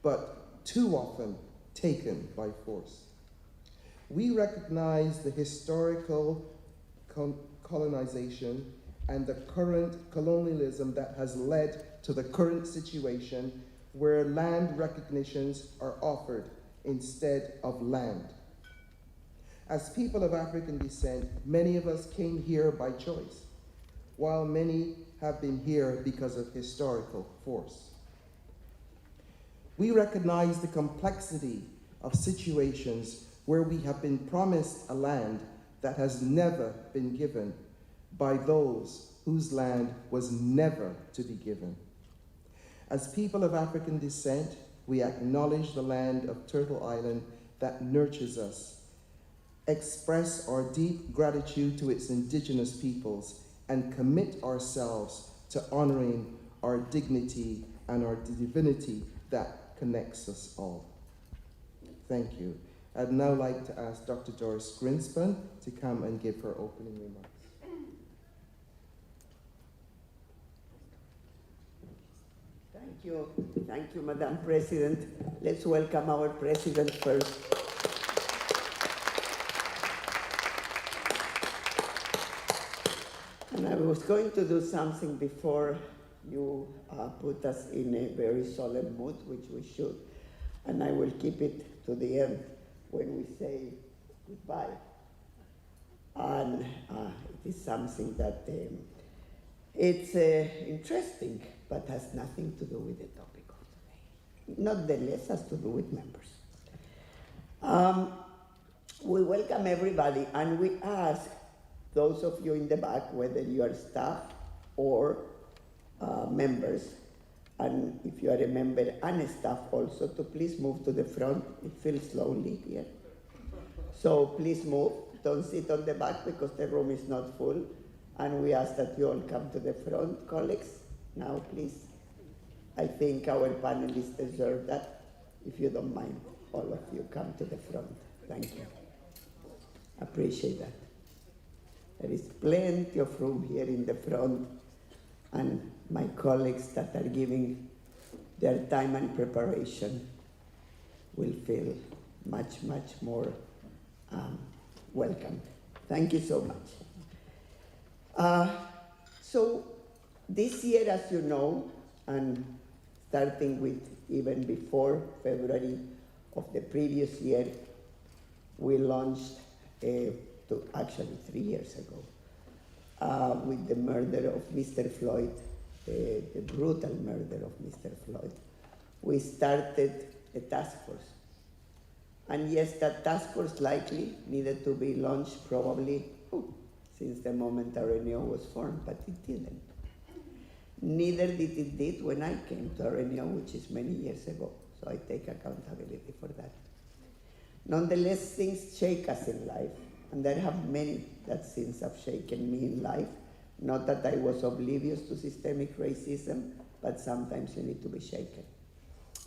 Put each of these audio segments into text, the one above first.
but too often taken by force. We recognize the historical colonization and the current colonialism that has led to the current situation where land recognitions are offered instead of land. As people of African descent, many of us came here by choice, while many have been here because of historical force. We recognize the complexity of situations where we have been promised a land that has never been given by those whose land was never to be given. As people of African descent, we acknowledge the land of Turtle Island that nurtures us, express our deep gratitude to its indigenous peoples, and commit ourselves to honoring our dignity and our divinity that connects us all. Thank you. I'd now like to ask Dr. Doris Grinspan to come and give her opening remarks. Thank you, Madam President. Let's welcome our President first. And I was going to do something before you put us in a very solemn mood, which we should, and I will keep it to the end when we say goodbye. And it is something that it's interesting, but has nothing to do with the topic of today. Nonetheless, has to do with members. We welcome everybody, and we ask those of you in the back, whether you are staff or members, and if you are a member and a staff also, to please move to the front. It feels lonely here. So please move. Don't sit on the back because the room is not full. And we ask that you all come to the front, colleagues. Now, please. I think our panelists deserve that. If you don't mind, all of you come to the front. Thank you. Appreciate that. There is plenty of room here in the front, and my colleagues that are giving their time and preparation will feel much, much more welcome. Thank you so much. So this year, as you know, and starting with even before February of the previous year, we launched, actually 3 years ago, with the murder of Mr. Floyd, the brutal murder of Mr. Floyd, we started a task force. And yes, that task force likely needed to be launched probably since the moment RNAO was formed, but it didn't. Neither did it when I came to RNAO, which is many years ago, so I take accountability for that. Nonetheless, things shake us in life, and there have many that since have shaken me in life. Not that I was oblivious to systemic racism, but sometimes you need to be shaken,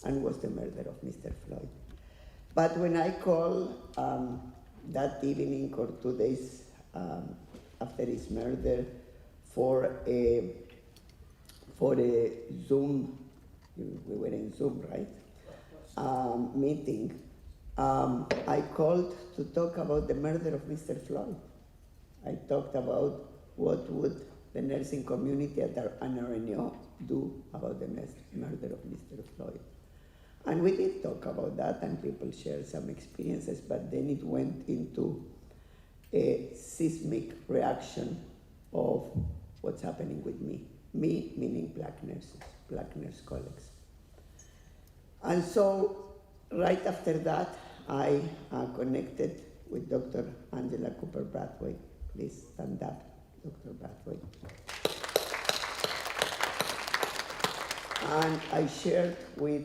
and was the murder of Mr. Floyd. But when I called that evening or 2 days after his murder for a Zoom, we were in Zoom, right? Meeting. I called to talk about the murder of Mr. Floyd. I talked about what would the nursing community at RNAO do about the murder of Mr. Floyd. And we did talk about that, and people shared some experiences, but then it went into a seismic reaction of what's happening with me. Me meaning black nurses, black nurse colleagues. And so right after that, I connected with Dr. Angela Cooper-Brathwaite. Please stand up, Dr. Brathwaite. And I shared with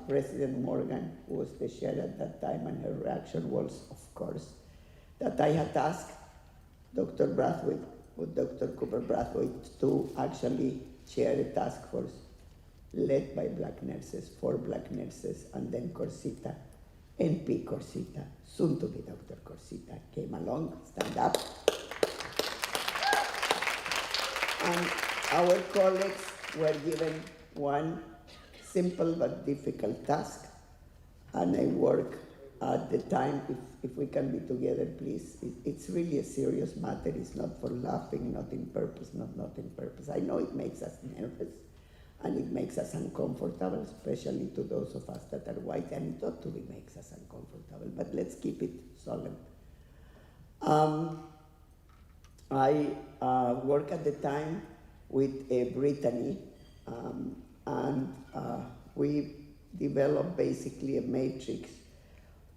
President Morgan, who was the chair at that time, and her reaction was, of course, that I had asked Dr. Brathwaite, with Dr. Cooper-Brathwaite, to actually chair a task force led by black nurses, for black nurses, and then Corsita, NP Corsita, soon to be Dr. Corsita, came along, stand up. And our colleagues were given 1 simple but difficult task, and I work at the time, if we can be together, please. It's really a serious matter. It's not for laughing, not in purpose, not in purpose. I know it makes us nervous, and it makes us uncomfortable, especially to those of us that are white, and it ought to be makes us uncomfortable, but let's keep it solemn. I work at the time with Brittany, and we developed basically a matrix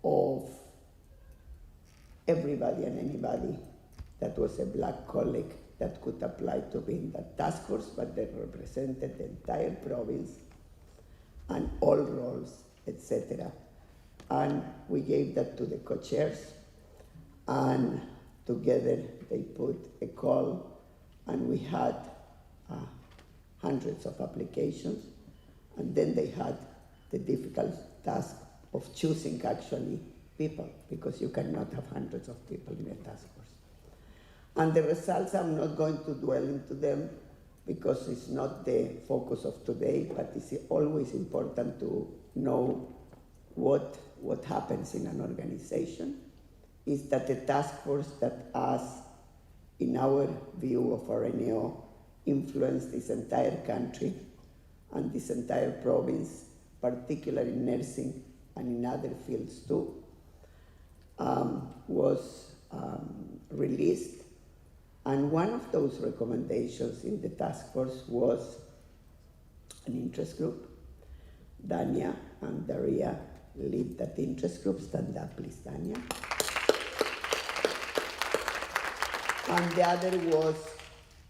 of everybody and anybody that was a black colleague that could apply to be in that task force, but that represented the entire province and all roles, etc. And we gave that to the co-chairs, and together they put a call, and we had hundreds of applications, and then they had the difficult task of choosing actually people, because you cannot have hundreds of people in a task force. And the results, I'm not going to dwell into them because it's not the focus of today, but it's always important to know what happens in an organization, is that the task force that us, in our view of RNAO, influence this entire country and this entire province, particularly in nursing and in other fields too, was released. And one of those recommendations in the task force was an interest group. Dania and Daria lead that interest group. Stand up, please, Dania. And the other was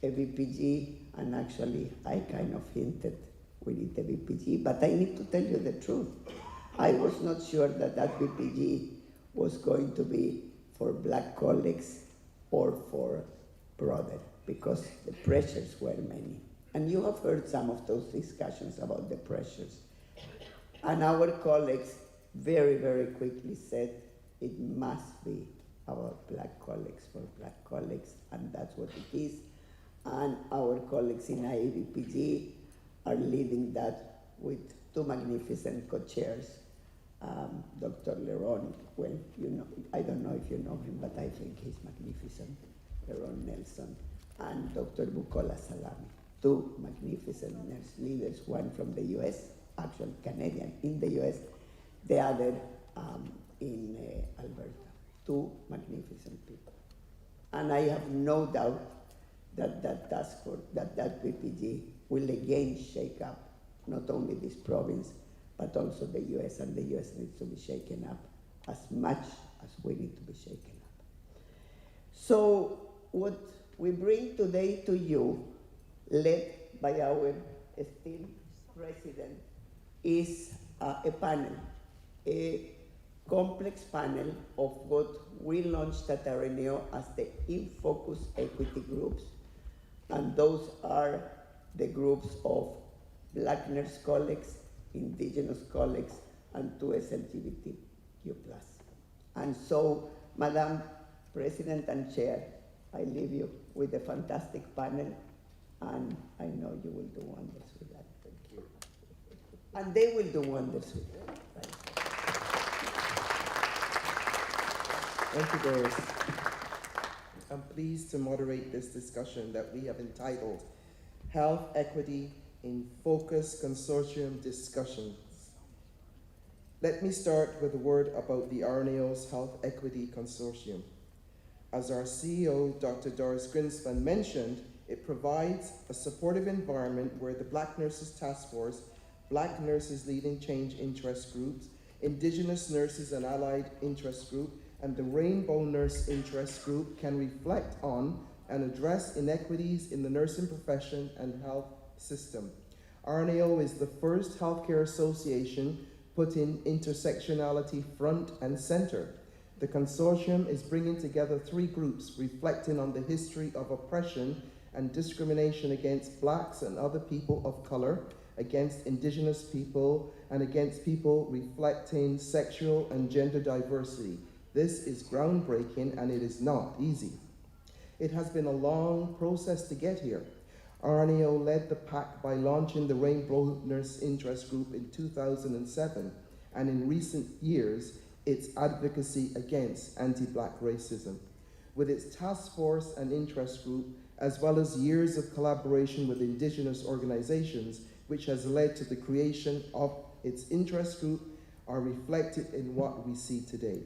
a VPG, and actually I kind of hinted we need a VPG, but I need to tell you the truth. I was not sure that that VPG was going to be for black colleagues or for broader, because the pressures were many. And you have heard some of those discussions about the pressures. And our colleagues very, very quickly said it must be about black colleagues for black colleagues, and that's what it is. And our colleagues in IAVPG are leading that with two magnificent co-chairs. Dr. Leron, well, you know, I don't know if you know him, but I think he's magnificent. Leron Nelson, and Dr. Bukola Salami, two magnificent nurse leaders, one from the US, actually Canadian in the US, the other in Alberta. Two magnificent people. And I have no doubt that that task force, that VPG will again shake up not only this province, but also the US, and the US needs to be shaken up as much as we need to be shaken up. So what we bring today to you, led by our esteemed president, is a panel, a complex panel of what we launched at RNAO as the In Focus Equity Groups. And those are the groups of Black nurse colleagues, Indigenous colleagues, and 2SLGBTQ+. And so, Madam President and Chair, I leave you with a fantastic panel, and I know you will do wonders with that. Thank you. And they will do wonders with that. Thank you, Doris. I'm pleased to moderate this discussion that we have entitled Health Equity in Focus Consortium Discussions. Let me start with a word about the RNAO's Health Equity Consortium. As our CEO, Dr. Doris Greenspan, mentioned, it provides a supportive environment where the Black Nurses Task Force, Black Nurses Leading Change Interest Groups, Indigenous Nurses and Allied Interest Group, and the Rainbow Nurse Interest Group can reflect on and address inequities in the nursing profession and health system. RNAO is the first healthcare association putting intersectionality front and center. The consortium is bringing together three groups reflecting on the history of oppression and discrimination against Blacks and other people of color, against Indigenous people, and against people reflecting sexual and gender diversity. This is groundbreaking, and it is not easy. It has been a long process to get here. RNAO led the pack by launching the Rainbow Nurse Interest Group in 2007, and in recent years, its advocacy against anti-Black racism. With its task force and interest group, as well as years of collaboration with Indigenous organizations, which has led to the creation of its interest group, are reflected in what we see today.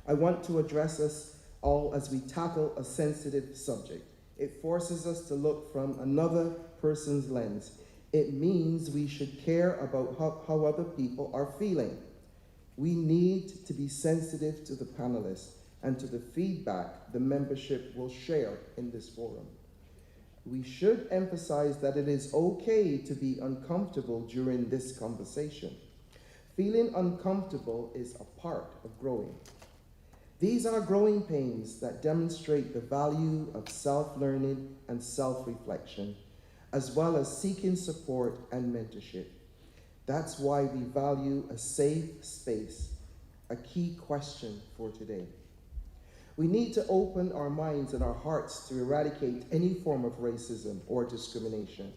I want to address us all as we tackle a sensitive subject. It forces us to look from another person's lens. It means we should care about how other people are feeling. We need to be sensitive to the panelists and to the feedback the membership will share in this forum. We should emphasize that it is okay to be uncomfortable during this conversation. Feeling uncomfortable is a part of growing. These are growing pains that demonstrate the value of self-learning and self-reflection, as well as seeking support and mentorship. That's why we value a safe space, a key question for today. We need to open our minds and our hearts to eradicate any form of racism or discrimination.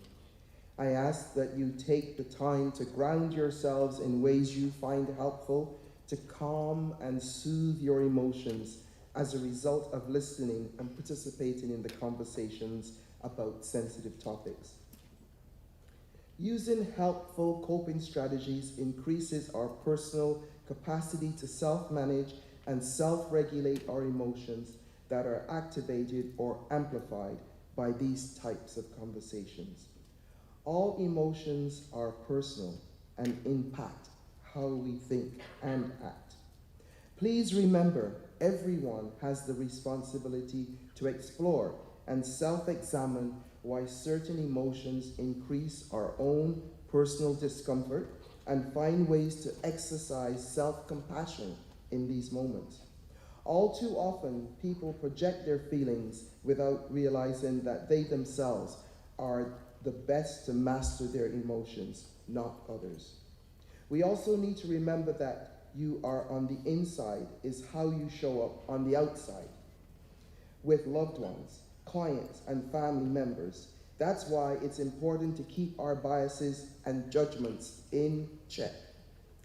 I ask that you take the time to ground yourselves in ways you find helpful to calm and soothe your emotions as a result of listening and participating in the conversations about sensitive topics. Using helpful coping strategies increases our personal capacity to self-manage and self-regulate our emotions that are activated or amplified by these types of conversations. All emotions are personal and impact how we think and act. Please remember, everyone has the responsibility to explore and self-examine why certain emotions increase our own personal discomfort and find ways to exercise self-compassion in these moments. All too often, people project their feelings without realizing that they themselves are the best to master their emotions, not others. We also need to remember that you are on the inside is how you show up on the outside with loved ones, clients, and family members. That's why it's important to keep our biases and judgments in check.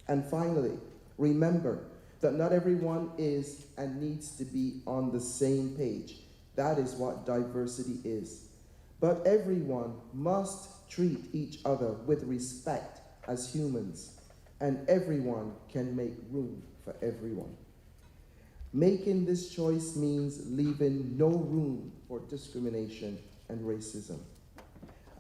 And finally, remember that not everyone is and needs to be on the same page. That is what diversity is. But everyone must treat each other with respect as humans, and everyone can make room for everyone. Making this choice means leaving no room for discrimination and racism.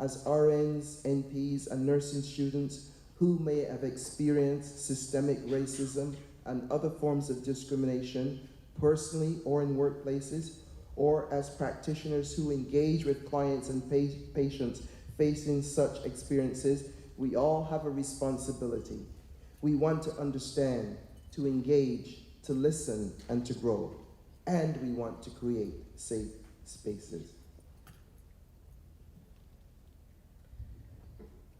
As RNs, NPs, and nursing students who may have experienced systemic racism and other forms of discrimination, personally or in workplaces, or as practitioners who engage with clients and patients facing such experiences, we all have a responsibility. We want to understand, to engage, to listen, and to grow. And we want to create safe spaces.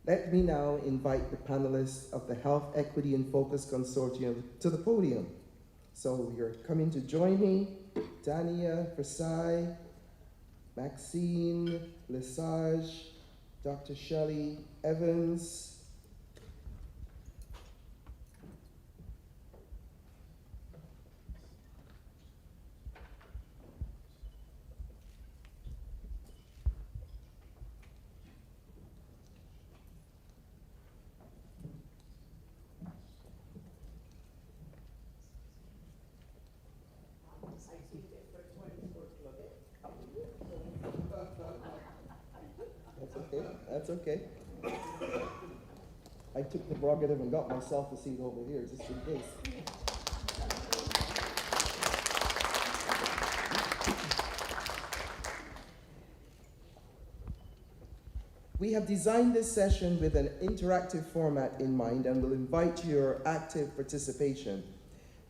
Let me now invite the panelists of the Health Equity and Focus Consortium to the podium. So you're coming to join me, Dania, Versailles, Maxine, Lesage, Dr. Shelley Evans, That's okay. I took the prerogative and got myself a seat over here, just in case. We have designed this session with an interactive format in mind and will invite your active participation.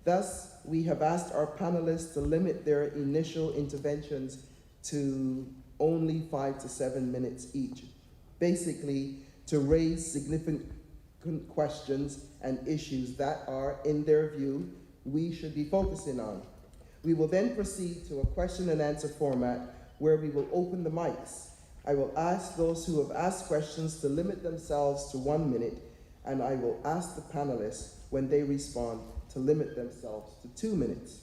Thus, we have asked our panelists to limit their initial interventions to only 5 to 7 minutes each. Basically, to raise significant questions and issues that are, in their view, we should be focusing on. We will then proceed to a question and answer format where we will open the mics I will ask those who have asked questions to limit themselves to 1 minute, and I will ask the panelists, when they respond, to limit themselves to 2 minutes.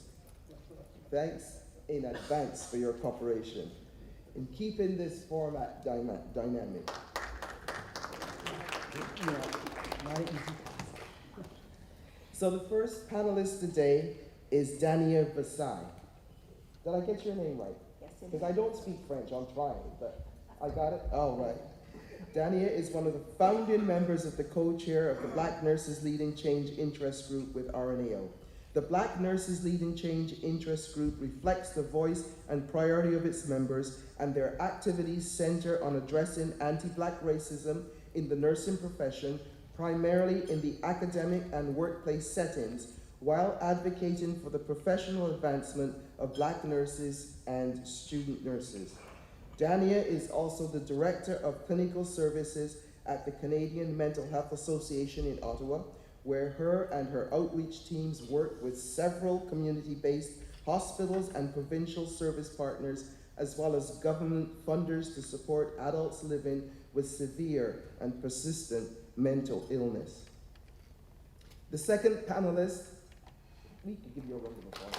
Thanks in advance for your cooperation in keeping this format dynamic. So the first panelist today is Dania Versailles. Did I get your name right? Yes, it Because I don't speak French, I'm trying, but I got it? Oh, right. Dania is one of the founding members of the co-chair of the Black Nurses Leading Change Interest Group with RNAO. The Black Nurses Leading Change Interest Group reflects the voice and priority of its members, and their activities center on addressing anti-Black racism in the nursing profession, primarily in the academic and workplace settings, while advocating for the professional advancement of Black nurses and student nurses. Dania is also the Director of Clinical Services at the Canadian Mental Health Association in Ottawa, where her and her outreach teams work with several community-based hospitals and provincial service partners, as well as government funders to support adults living with severe and persistent mental illness. The second panelist, we could give you a round of applause.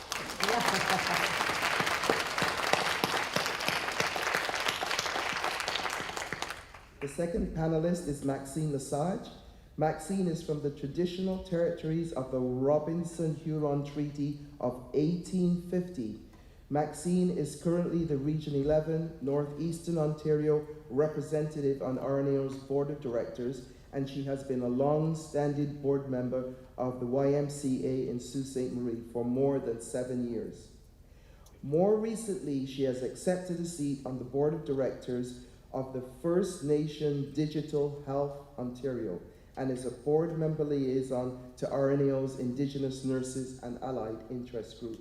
The second panelist is Maxine Lesage. Maxine is from the traditional territories of the Robinson-Huron Treaty of 1850. Maxine is currently the Region 11 Northeastern Ontario representative on RNAO's board of directors, and she has been a long-standing board member of the YMCA in Sault Ste. Marie for more than 7 years. More recently, she has accepted a seat on the board of directors of the First Nation Digital Health Ontario, and is a board member liaison to RNAO's Indigenous Nurses and Allied Interest Group.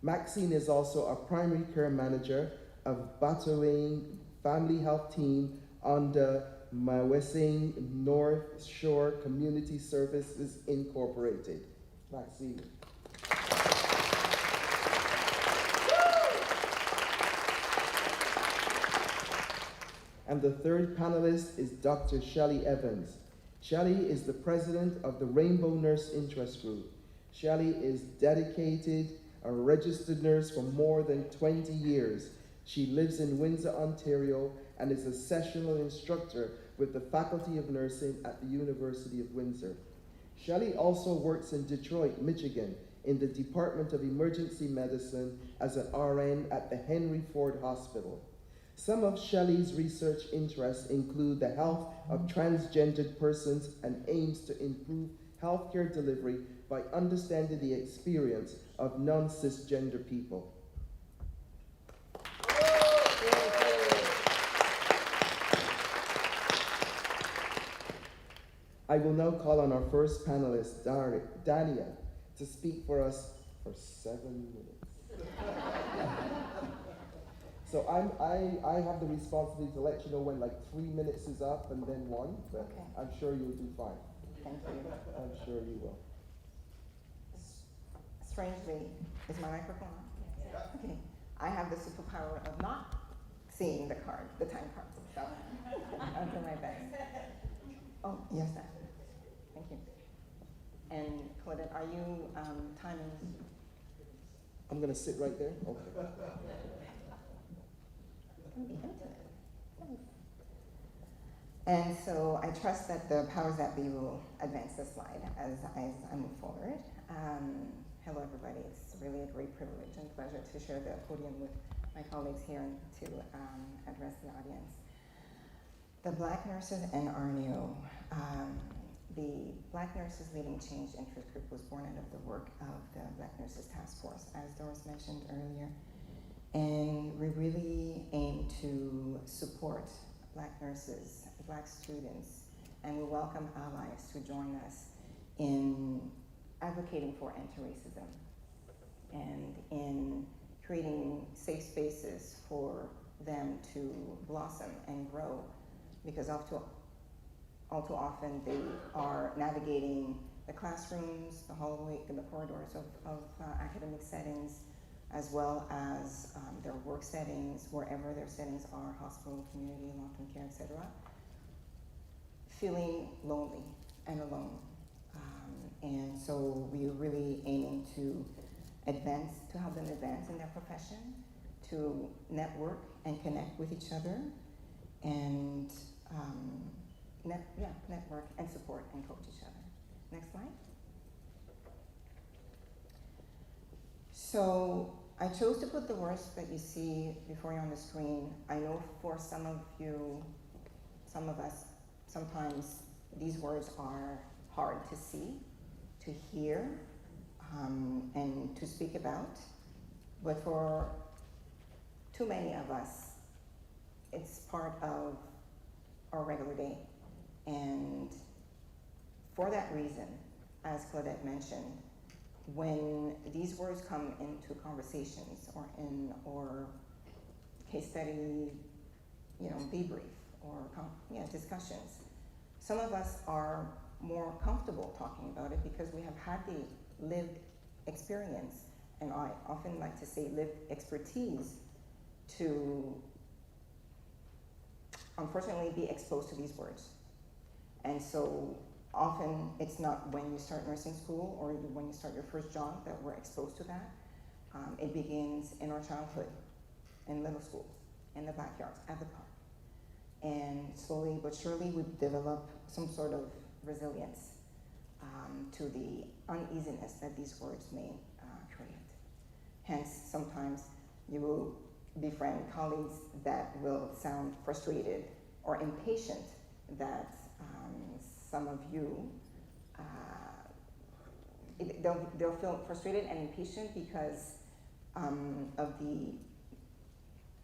Maxine is also a primary care manager of Batouing Family Health Team under Mawessing North Shore Community Services Incorporated. Maxine. And the third panelist is Dr. Shelley Evans. Shelley is the president of the Rainbow Nurse Interest Group. Shelley is dedicated, a registered nurse for more than 20 years. She lives in Windsor, Ontario, and is a sessional instructor with the Faculty of Nursing at the University of Windsor. Shelley also works in Detroit, Michigan, in the Department of Emergency Medicine as an RN at the Henry Ford Hospital. Some of Shelley's research interests include the health of transgendered persons and aims to improve healthcare delivery by understanding the experience of non-cisgender people. I will now call on our first panelist, Dania, to speak for us for 7 minutes. So I have the responsibility to let you know when like 3 minutes is up and then 1, but okay. I'm sure you'll do fine. Thank you. I'm sure you will. Strangely, is my microphone on? Yeah. Okay. I have the superpower of not seeing the time card, so I'll do my best. Oh, yes, sir. Thank you. And Claudette, are you timing? I'm going to sit right there? Okay. And so I trust that the powers that be will advance the slide as I move forward. Hello, everybody. It's really a great privilege and pleasure to share the podium with my colleagues here and to address the audience. The Black Nurses and RNAO. The Black Nurses Leading Change Interest Group was born out of the work of the Black Nurses Task Force, as Doris mentioned earlier. And we really aim to support Black nurses, Black students, and we welcome allies to join us in advocating for anti-racism and in creating safe spaces for them to blossom and grow, because all too often they are navigating the classrooms, the hallway, the corridors of academic settings, as well as their work settings, wherever their settings are, hospital, community, long-term care, etc., feeling lonely and alone. And so we're really aiming to help them advance in their profession, to network and connect with each other, and network and support and coach each other. Next slide. So I chose to put the words that you see before you on the screen. I know for some of you, some of us, sometimes these words are hard to see, to hear, and to speak about. But for too many of us, it's part of our regular day. And for that reason, as Claudette mentioned, when these words come into conversations or case study, debrief or discussions, some of us are more comfortable talking about it because we have had the lived experience, and I often like to say lived expertise, to unfortunately be exposed to these words. And so often it's not when you start nursing school or when you start your first job that we're exposed to that. It begins in our childhood, in middle school, in the backyards, at the park. And slowly but surely we develop some sort of resilience to the uneasiness that these words may create. Hence, sometimes you will befriend colleagues that will sound frustrated or impatient that some of you, they'll feel frustrated and impatient because of the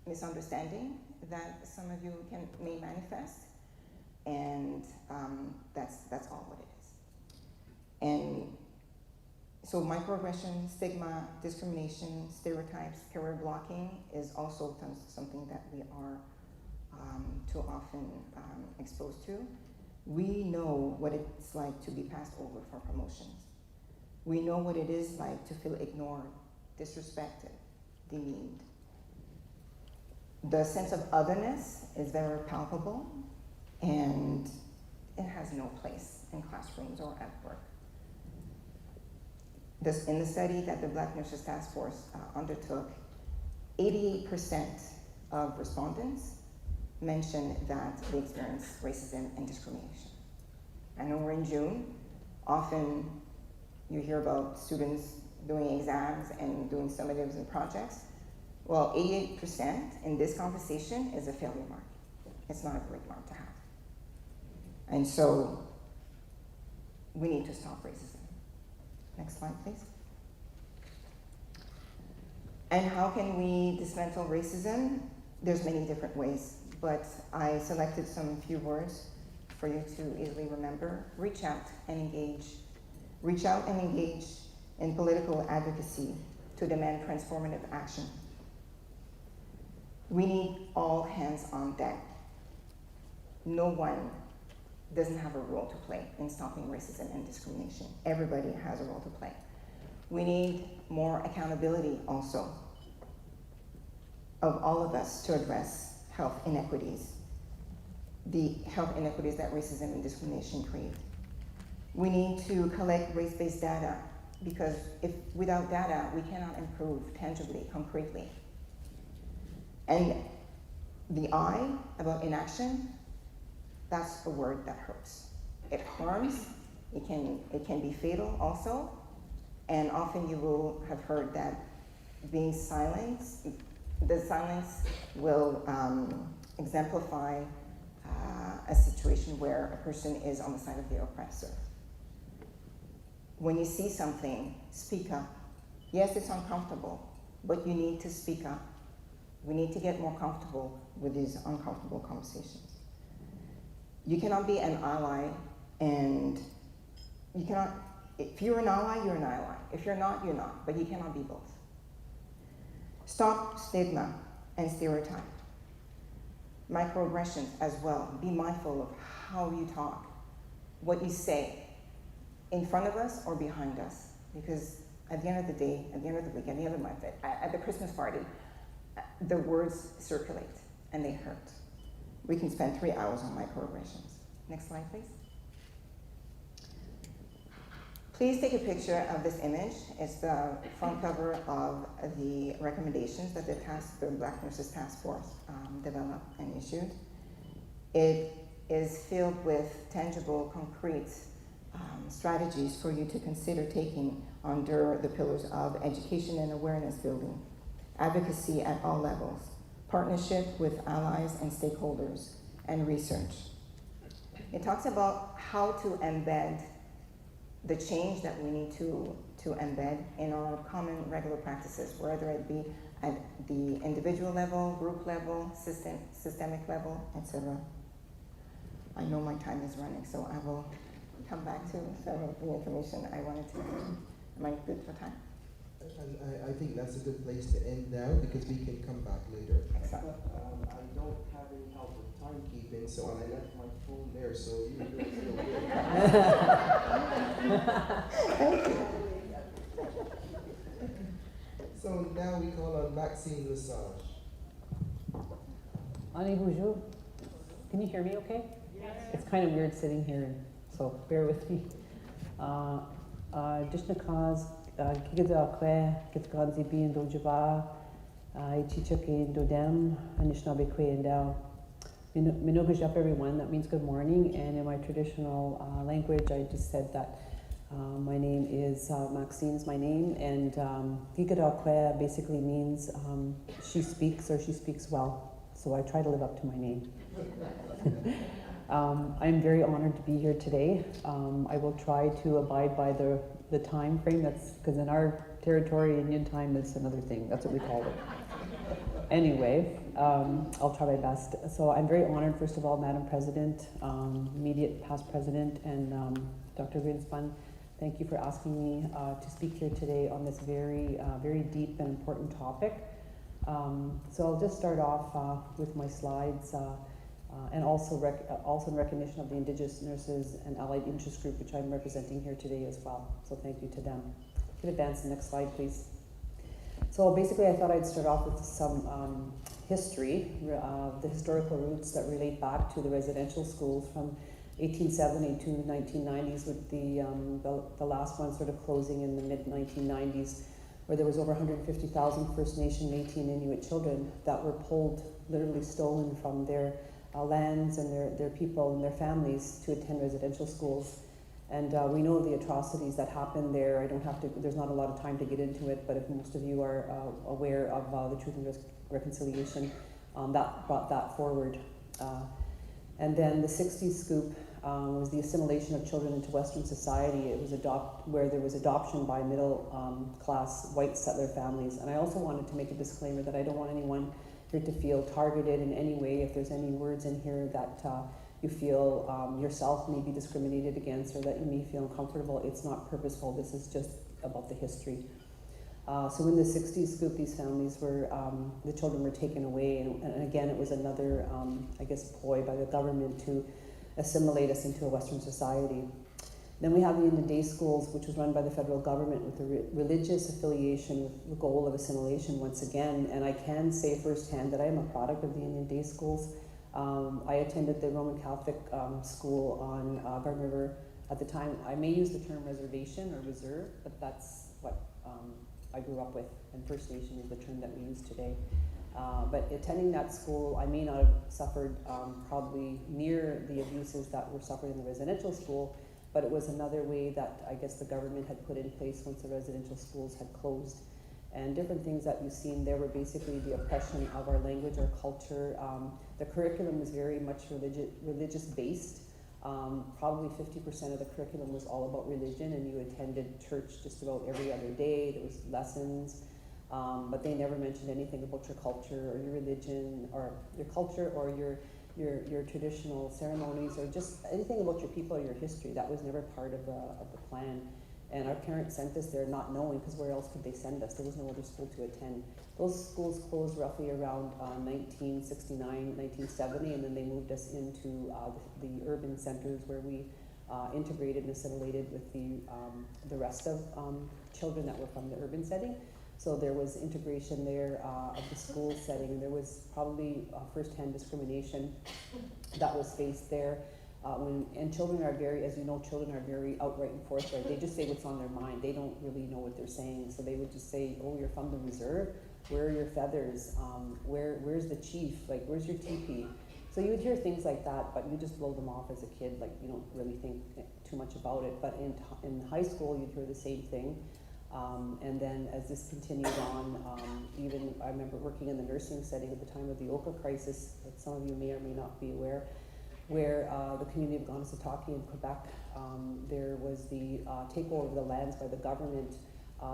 misunderstanding that some of you may manifest, and that's all what it is. And so microaggression, stigma, discrimination, stereotypes, career blocking is also something that we are too often exposed to. We know what it's like to be passed over for promotions. We know what it is like to feel ignored, disrespected, demeaned. The sense of otherness is very palpable, and it has no place in classrooms or at work. In the study that the Black Nurses Task Force undertook, 88% of respondents mentioned that they experience racism and discrimination. I know we're in June. Often you hear about students doing exams and doing summatives and projects. Well, 88% in this conversation is a failure mark. It's not a great mark to have. And so we need to stop racism. Next slide, please. And how can we dismantle racism? There's many different ways, but I selected some few words for you to easily remember. Reach out and engage. Reach out and engage in political advocacy to demand transformative action. We need all hands on deck. No one doesn't have a role to play in stopping racism and discrimination. Everybody has a role to play. We need more accountability also of all of us to address health inequities, the health inequities that racism and discrimination create. We need to collect race-based data, because without data, we cannot improve tangibly, concretely. And the I about inaction, that's a word that hurts. It harms, it can be fatal also, and often you will have heard that being silent, the silence will exemplify a situation where a person is on the side of the oppressor. When you see something, speak up. Yes, it's uncomfortable, but you need to speak up. We need to get more comfortable with these uncomfortable conversations. You cannot be an ally, and you cannot, if you're an ally, you're an ally. If you're not, you're not, but you cannot be both. Stop stigma and stereotype. Microaggressions as well. Be mindful of how you talk, what you say, in front of us or behind us, because at the end of the day, at the end of the week, at the end of the month, at the Christmas party, the words circulate and they hurt. We can spend 3 hours on microaggressions. Next slide, please. Please take a picture of this image. It's the front cover of the recommendations that the Black Nurses Task Force developed and issued. It is filled with tangible, concrete strategies for you to consider taking under the pillars of education and awareness building, advocacy at all levels, partnership with allies and stakeholders, and research. It talks about how to embed the change that we need to embed in our common regular practices, whether it be at the individual level, group level, systemic level, etc. I know my time is running, so I will come back to some of the information I wanted to mention. Am I good for time? I think that's a good place to end now because we can come back later. Excellent. I don't have any help with timekeeping, so I left my phone there, so you really feel good. Thank you. So now we call on Maxine Lesage. Ani, bonjour. Can you hear me okay? Yes. It's kind of weird sitting here, so bear with me. Dishnakaz, Kigada Kitganzi B and Dojaba, Ichichaki and Dodem, Anishinaabe Kwe and Dao. Minogajap everyone, that means good morning, and in my traditional language I just said that my name is Maxine is my name, and Kigada Kwe basically means she speaks or she speaks well, so I try to live up to my name. I'm very honored to be here today. I will try to abide by the time frame, that's because in our territory, Indian time is another thing, that's what we call it. Anyway, I'll try my best. So I'm very honored, first of all, Madam President, immediate past President, and Dr. Greenspan, thank you for asking me to speak here today on this very, very deep and important topic. So I'll just start off with my slides, and also in recognition of the Indigenous Nurses and Allied Interest Group, which I'm representing here today as well. So thank you to them. Could advance the next slide, please. So basically, I thought I'd start off with some history, the historical roots that relate back to the residential schools from 1870 to 1990s, with the last one sort of closing in the mid-1990s, where there was over 150,000 First Nation, Métis, and Inuit children that were pulled, literally stolen from their lands and their people and their families to attend residential schools. And we know the atrocities that happened there. I don't have to, there's not a lot of time to get into it, but if most of you are aware of the Truth and Reconciliation, that brought that forward. And then the 60s scoop was the assimilation of children into Western society. It was where there was adoption by middle class white settler families. And I also wanted to make a disclaimer that I don't want anyone here to feel targeted in any way. If there's any words in here that you feel yourself may be discriminated against or that you may feel uncomfortable, it's not purposeful. This is just about the history. So in the 60s scoop, these families were, the children were taken away, and again, it was another, I guess, ploy by the government to assimilate us into a Western society. Then we have the Indian day schools, which was run by the federal government with a religious affiliation with the goal of assimilation once again. And I can say firsthand that I am a product of the Indian day schools. I attended the Roman Catholic school on Garden River. At the time, I may use the term reservation or reserve, but that's what I grew up with, and First Nation is the term that we use today. But attending that school, I may not have suffered probably near the abuses that were suffered in the residential school, but it was another way that I guess the government had put in place once the residential schools had closed. And different things that you've seen there were basically the oppression of our language, our culture. The curriculum was very much religious based. Probably 50% of the curriculum was all about religion, and you attended church just about every other day. There was lessons, but they never mentioned anything about your culture or your religion or your culture or your traditional ceremonies or just anything about your people or your history. That was never part of the plan. And our parents sent us there not knowing, because where else could they send us? There was no other school to attend. Those schools closed roughly around 1969, 1970, and then they moved us into the urban centers where we integrated and assimilated with the rest of children that were from the urban setting. So there was integration there of the school setting. There was probably firsthand discrimination that was faced there. And children are very, as you know, children are very outright and forthright. They just say what's on their mind. They don't really know what they're saying. So they would just say, oh, you're from the reserve? Where are your feathers? Where's the chief? Like, where's your teepee? So you would hear things like that, but you just blow them off as a kid. Like, you don't really think too much about it. But in high school, you'd hear the same thing. And then as this continued on, even I remember working in the nursing setting at the time of the Oka crisis, that some of you may or may not be aware, where the community of Ganasatake in Quebec, there was the takeover of the lands by the government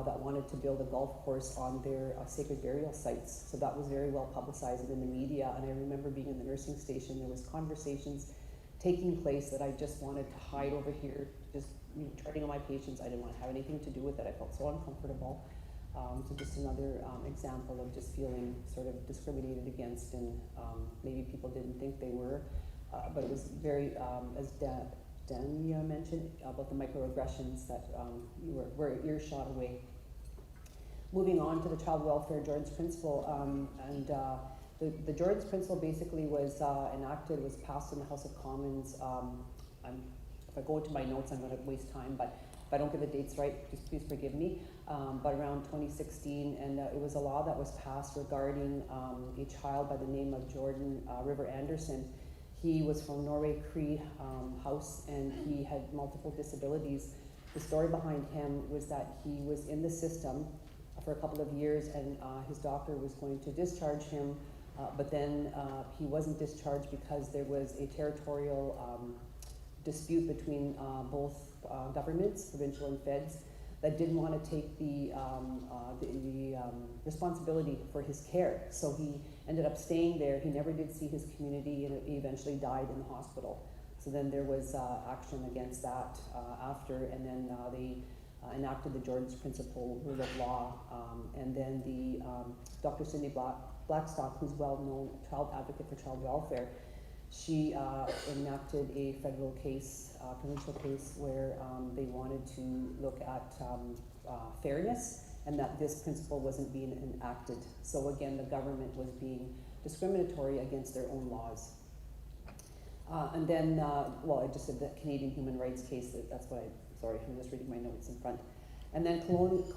that wanted to build a golf course on their sacred burial sites. So that was very well publicized in the media. And I remember being in the nursing station, there was conversations taking place that I just wanted to hide over here, just treading on my patients. I didn't want to have anything to do with it. I felt so uncomfortable. So just another example of just feeling sort of discriminated against, and maybe people didn't think they were. But it was very, as Dania mentioned, about the microaggressions that were earshot away. Moving on to the Child Welfare Jordan's Principle, the Jordan's Principle basically was enacted, was passed in the House of Commons. If I go into my notes, I'm going to waste time, but if I don't get the dates right, just please forgive me. But around 2016, and it was a law that was passed regarding a child by the name of Jordan River Anderson. He was from Norway Cree House, and he had multiple disabilities. The story behind him was that he was in the system for a couple of years, and his doctor was going to discharge him, but then he wasn't discharged because there was a territorial dispute between both governments, provincial and feds, that didn't want to take the responsibility for his care. So he ended up staying there. He never did see his community, and he eventually died in the hospital. So then there was action against that after, and then they enacted the Jordan's Principle rule of law. And then the Dr. Cindy Blackstock, who's well-known child advocate for child welfare, she enacted a federal case, provincial case, where they wanted to look at fairness, and that this principle wasn't being enacted. So again, the government was being discriminatory against their own laws. And then, well, I just said the Canadian human rights case, that's what sorry, I'm just reading my notes in front. And then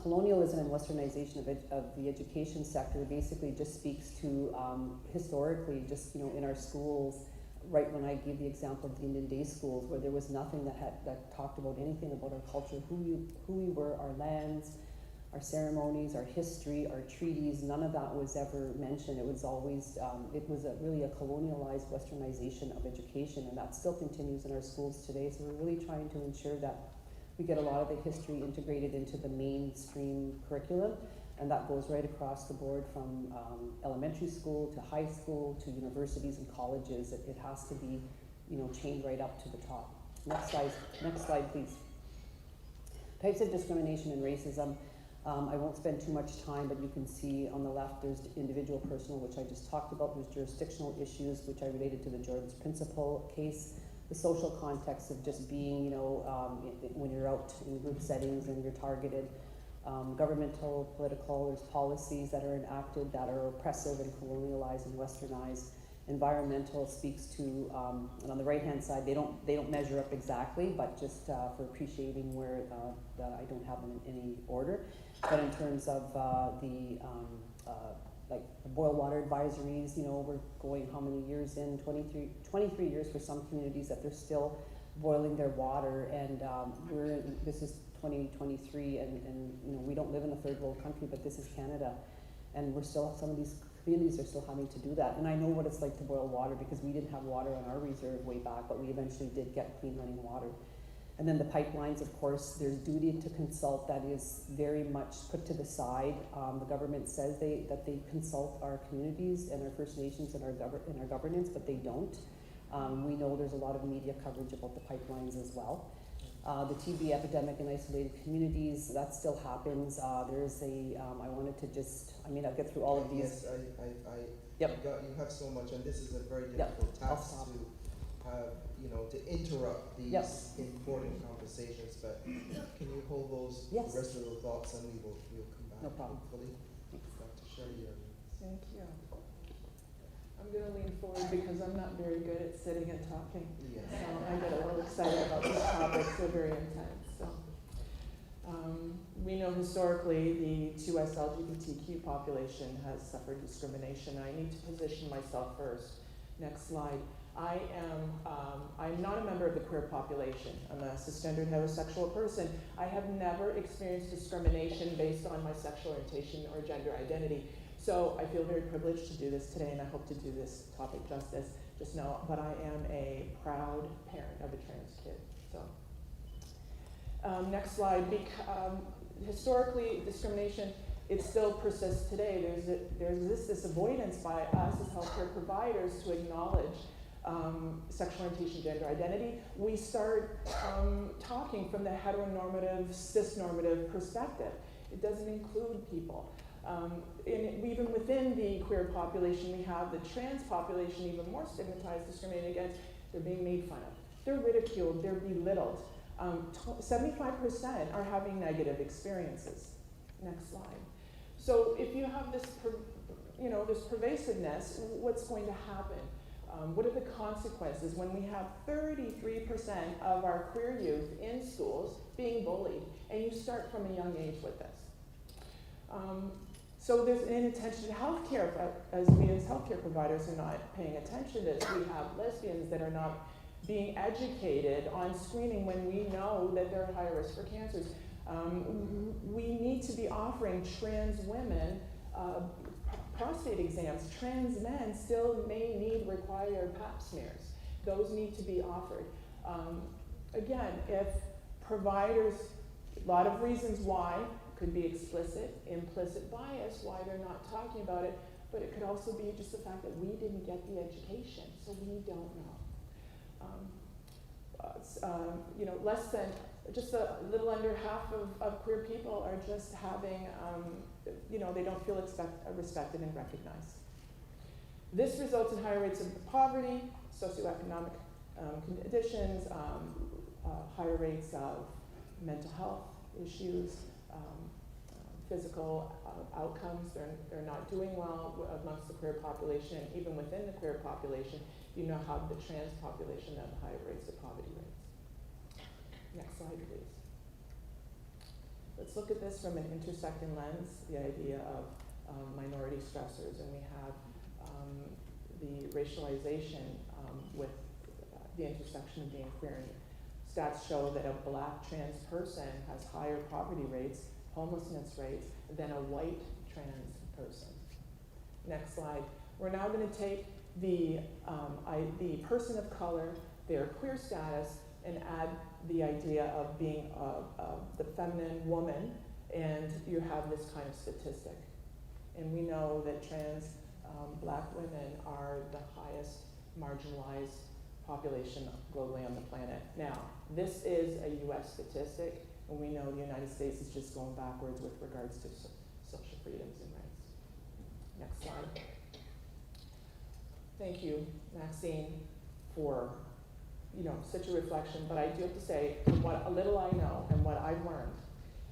colonialism and westernization of the education sector basically just speaks to historically, just in our schools, right when I gave the example of the Indian day schools, where there was nothing that talked about anything about our culture, who we were, our lands, our ceremonies, our history, our treaties. None of that was ever mentioned. It was always, really a colonialized westernization of education, and that still continues in our schools today. So we're really trying to ensure that we get a lot of the history integrated into the mainstream curriculum, and that goes right across the board from elementary school to high school to universities and colleges. It has to be, chained right up to the top. Next slide, please. Types of discrimination and racism. I won't spend too much time, but you can see on the left there's individual personal, which I just talked about. There's jurisdictional issues, which I related to the Jordan's Principle case. The social context of just being, when you're out in group settings and you're targeted. Governmental, political, there's policies that are enacted that are oppressive and colonialized and westernized. Environmental speaks to, and on the right-hand side, they don't measure up exactly, but just for appreciating where that I don't have them in any order. But in terms of like boil water advisories, we're going how many years in? 23 years for some communities that they're still boiling their water, and this is 2023, and we don't live in a third world country, but this is Canada, and we're still, some of these communities are still having to do that. And I know what it's like to boil water, because we didn't have water on our reserve way back, but we eventually did get clean running water. And then the pipelines, of course, there's duty to consult that is very much put to the side. The government says that they consult our communities and our First Nations and our governance, but they don't. We know there's a lot of media coverage about the pipelines as well. The TB epidemic in isolated communities, that still happens. There's I wanted to just, I'll get through all of these. Yes, Yep. You have so much, and this is a very difficult task have, to interrupt these Yep. important conversations, but can you hold those, Yes. the rest of those thoughts, and we'll come back. No problem. Hopefully. Dr. Shelley Evans. Thank you. I'm going to lean forward because I'm not very good at sitting and talking. Yes. So I get a little excited about these topics. They're very intense. So we know historically the 2S LGBTQ population has suffered discrimination. I need to position myself first. Next slide. I'm not a member of the queer population. I'm a cisgendered heterosexual person. I have never experienced discrimination based on my sexual orientation or gender identity. So I feel very privileged to do this today, and I hope to do this topic justice. Just know, but I am a proud parent of a trans kid. So next slide. Historically, discrimination, it still persists today. There exists this avoidance by us as healthcare providers to acknowledge sexual orientation, gender identity. We start talking from the heteronormative, cisnormative perspective. It doesn't include people. Even within the queer population, we have the trans population even more stigmatized, discriminated against. They're being made fun of. They're ridiculed. They're belittled. 75% are having negative experiences. Next slide. So if you have this, this pervasiveness, what's going to happen? What are the consequences when we have 33% of our queer youth in schools being bullied, and you start from a young age with this? So there's an inattention to healthcare, as we as healthcare providers are not paying attention to this. We have lesbians that are not being educated on screening when we know that they're at higher risk for cancers. We need to be offering trans women prostate exams. Trans men still may need required pap smears. Those need to be offered. Again, if providers, a lot of reasons why, could be explicit, implicit bias, why they're not talking about it, but it could also be just the fact that we didn't get the education, so we don't know. Less than, just a little under half of queer people are just having, they don't feel respected and recognized. This results in higher rates of poverty, socioeconomic conditions, higher rates of mental health issues, physical outcomes. They're not doing well amongst the queer population, and even within the queer population, you now have the trans population that have higher rates of poverty rates. Next slide, please. Let's look at this from an intersecting lens, the idea of minority stressors, and we have the racialization with the intersection of being queer. And stats show that a Black trans person has higher poverty rates, homelessness rates, than a white trans person. Next slide. We're now going to take the person of color, their queer status, and add the idea of being the feminine woman, and you have this kind of statistic. And we know that trans Black women are the highest marginalized population globally on the planet. Now, this is a US statistic, and we know the United States is just going backwards with regards to social freedoms and rights. Next slide. Thank you, Maxine, for such a reflection, but I do have to say, what a little I know and what I've learned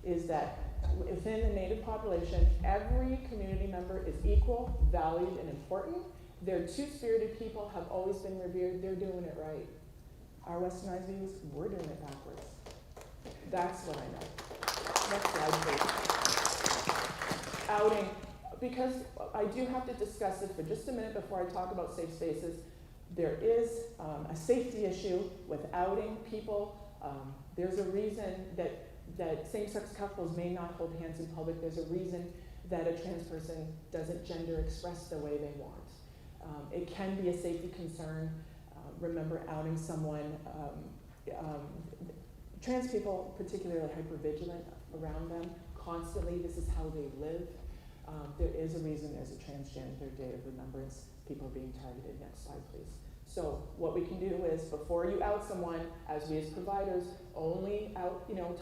is that within the Native population, every community member is equal, valued, and important. Their two-spirited people have always been revered. They're doing it right. Our westernized views, we're doing it backwards. That's what I know. Next slide, please. Outing. Because I do have to discuss this for just a minute before I talk about safe spaces. There is a safety issue with outing people. There's a reason that same-sex couples may not hold hands in public. There's a reason that a trans person doesn't gender express the way they want. It can be a safety concern. Remember outing someone. Trans people, particularly hypervigilant around them, constantly, this is how they live. There is a reason there's a Transgender Day of Remembrance. People are being targeted. Next slide, please. So what we can do is, before you out someone, as we as providers, only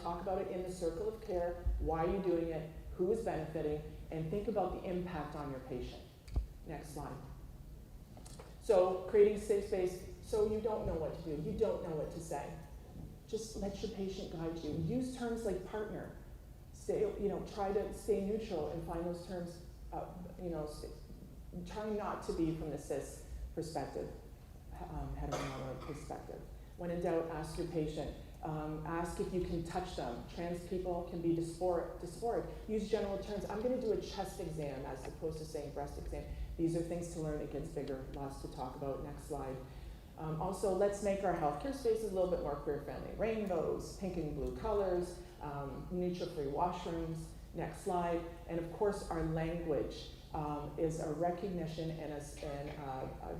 talk about it in the circle of care. Why are you doing it? Who is benefiting? And think about the impact on your patient. Next slide. So creating safe space So you don't know what to do, you don't know what to say. Just let your patient guide you. Use terms like partner. Stay, try to stay neutral and find those terms, try not to be from the cis perspective, heteronormative perspective. When in doubt, ask your patient. Ask if you can touch them. Trans people can be dysphoric. Use general terms. I'm going to do a chest exam as opposed to saying breast exam. These are things to learn. It gets bigger. Lots to talk about. Next slide. Also, let's make our healthcare spaces a little bit more queer-friendly. Rainbows, pink and blue colors, neutral-free washrooms. Next slide. And of course, our language is a recognition and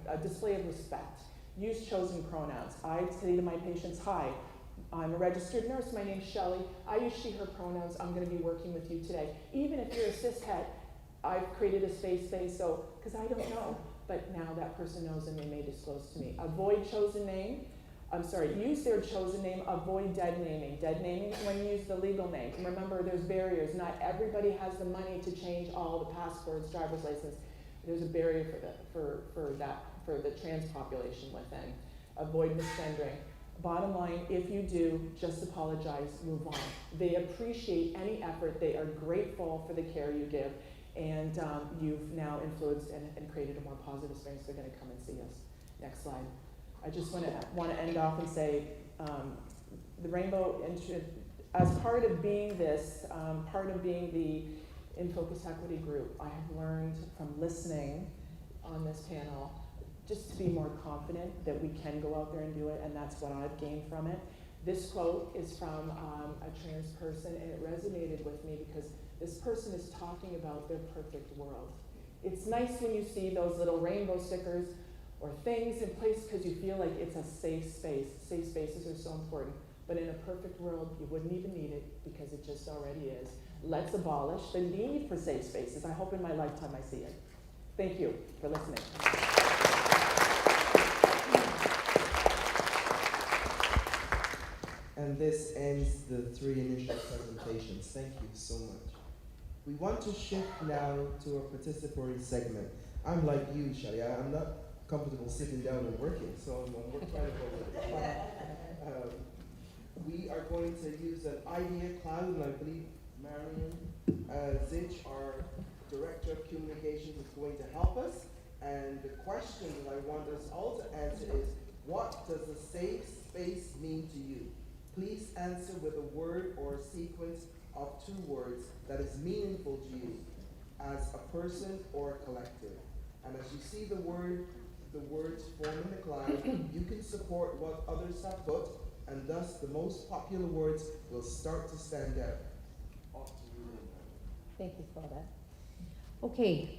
a display of respect. Use chosen pronouns. I say to my patients, hi, I'm a registered nurse, my name's Shelley. I use she, her pronouns. I'm going to be working with you today. Even if you're a cishet, I've created a space, so, because I don't know, but now that person knows and they may disclose to me. Avoid chosen name. Use their chosen name, avoid dead naming. Dead naming is when you use the legal name. And remember, there's barriers. Not everybody has the money to change all the passports, driver's license. There's a barrier for the trans population within. Avoid misgendering. Bottom line, if you do, just apologize, move on. They appreciate any effort. They are grateful for the care you give. And you've now influenced and created a more positive experience. They're going to come and see us. Next slide. I just want to end off and say the Rainbow, as part of being this, part of being the In Focus Equity group, I have learned from listening on this panel just to be more confident that we can go out there and do it, and that's what I've gained from it. This quote is from a trans person, and it resonated with me because this person is talking about their perfect world. It's nice when you see those little rainbow stickers or things in place because you feel like it's a safe space. Safe spaces are so important. But in a perfect world, you wouldn't even need it because it just already is. Let's abolish the need for safe spaces. I hope in my lifetime I see it. Thank you for listening. And this ends the 3 initial presentations. Thank you so much. We want to shift now to a participatory segment. I'm like you, Shelley. I'm not comfortable sitting down and working, so I'm trying to go. We are going to use an idea cloud, and I believe Marion Zich, our Director of Communications, is going to help us. And the question that I want us all to answer is, what does a safe space mean to you? Please answer with a word or a sequence of 2 words that is meaningful to you as a person or a collective. And as you see the words forming the cloud, you can support what others have put, and thus the most popular words will start to stand out. Off to you, Linda. Thank you, Claudette. Okay,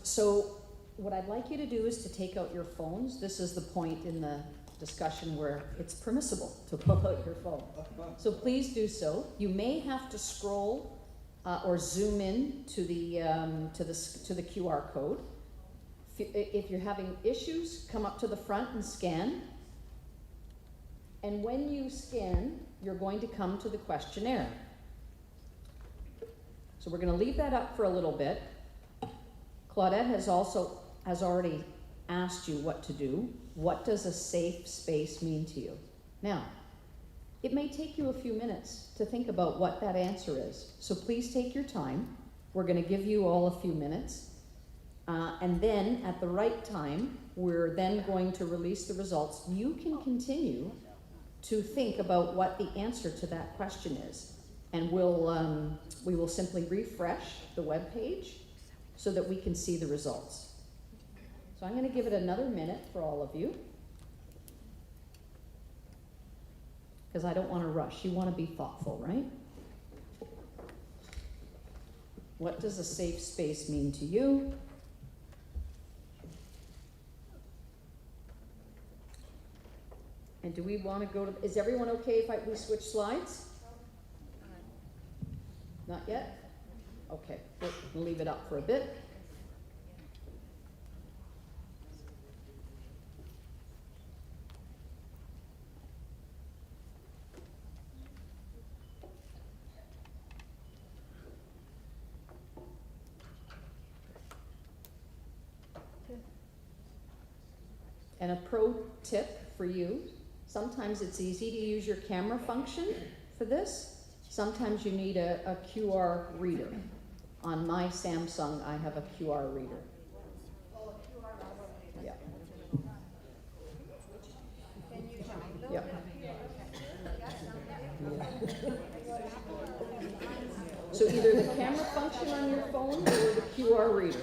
so what I'd like you to do is to take out your phones. This is the point in the discussion where it's permissible to pull out your phone. So please do so. You may have to scroll or zoom in to the QR code. If you're having issues, come up to the front and scan. And when you scan, you're going to come to the questionnaire. So we're going to leave that up for a little bit. Claudette has already asked you what to do. What does a safe space mean to you? Now, it may take you a few minutes to think about what that answer is. So please take your time. We're going to give you all a few minutes. And then at the right time, we're then going to release the results. You can continue to think about what the answer to that question is. And we will simply refresh the web page so that we can see the results. So I'm going to give it another minute for all of you, because I don't want to rush. You want to be thoughtful, right? What does a safe space mean to you? And do we want to go to, is everyone okay if we switch slides? Not yet? Okay, we'll leave it up for a bit. And a pro tip for you, sometimes it's easy to use your camera function for this. Sometimes you need a QR reader. On my Samsung, I have a QR reader. Yeah. Yeah. So either the camera function on your phone or the QR reader.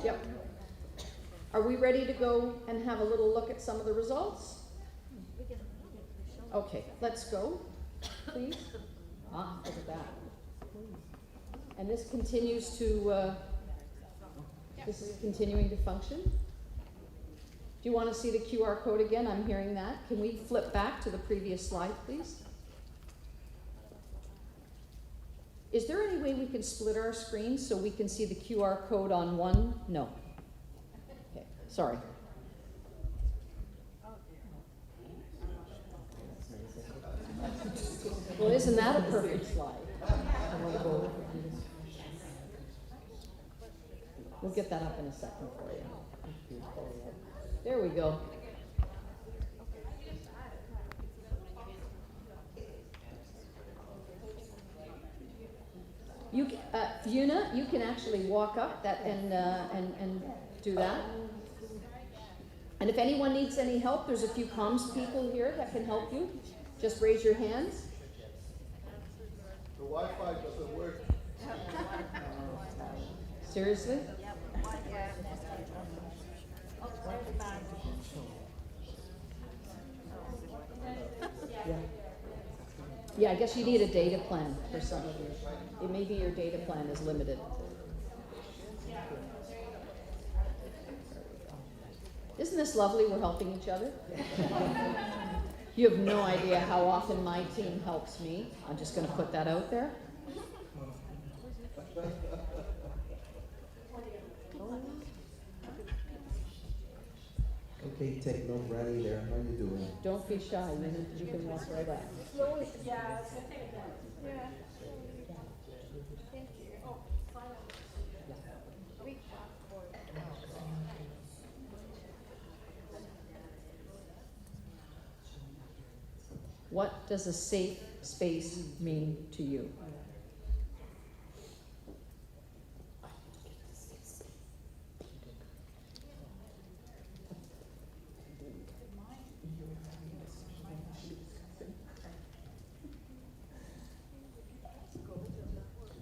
Yep. Are we ready to go and have a little look at some of the results? Okay, let's go, please. Ah, look at that. And this continues to, this is continuing to function. Do you want to see the QR code again? I'm hearing that. Can we flip back to the previous slide, please? Is there any way we can split our screens so we can see the QR code on one? No. Okay, sorry. Well, isn't that a perfect slide? We'll get that up in a second for you. There we go. You, Yuna, you can actually walk up that and do that. And if anyone needs any help, there's a few comms people here that can help you. Just raise your hands. The Wi-Fi doesn't work. Seriously? Yeah, I guess you need a data plan for some of you. It may be your data plan is limited. Isn't this lovely? We're helping each other. You have no idea how often my team helps me. I'm just going to put that out there. Okay, take no granny there. How you doing? Don't be shy. You can walk right up. Yeah. Thank you. Oh, What does a safe space mean to you?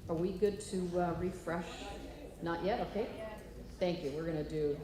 Are we good to refresh? Not yet, okay. Thank you, we're gonna do.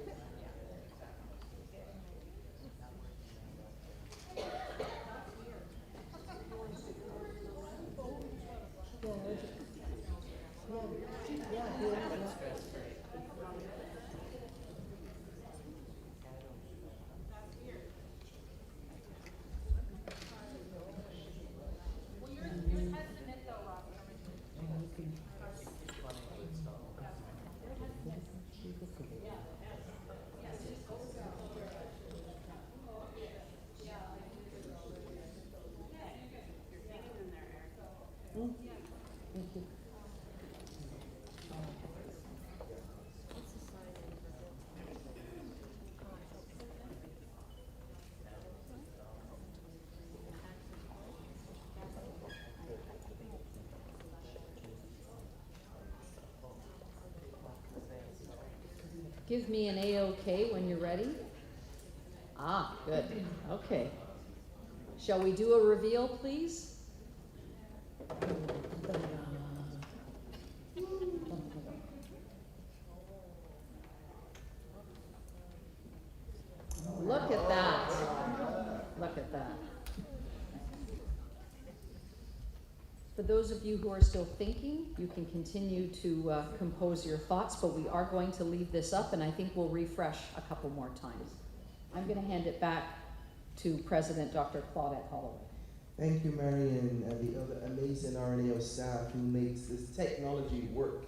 Give me an A-OK when you're ready. Ah, good. Okay. Shall we do a reveal, please? Look at that. Look at that. For those of you who are still thinking, you can continue to compose your thoughts, but we are going to leave this up, and I think we'll refresh a couple more times. I'm going to hand it back to President Dr. Claudette Holloway. Thank you, Marion, and the other amazing RNAO staff who makes this technology work.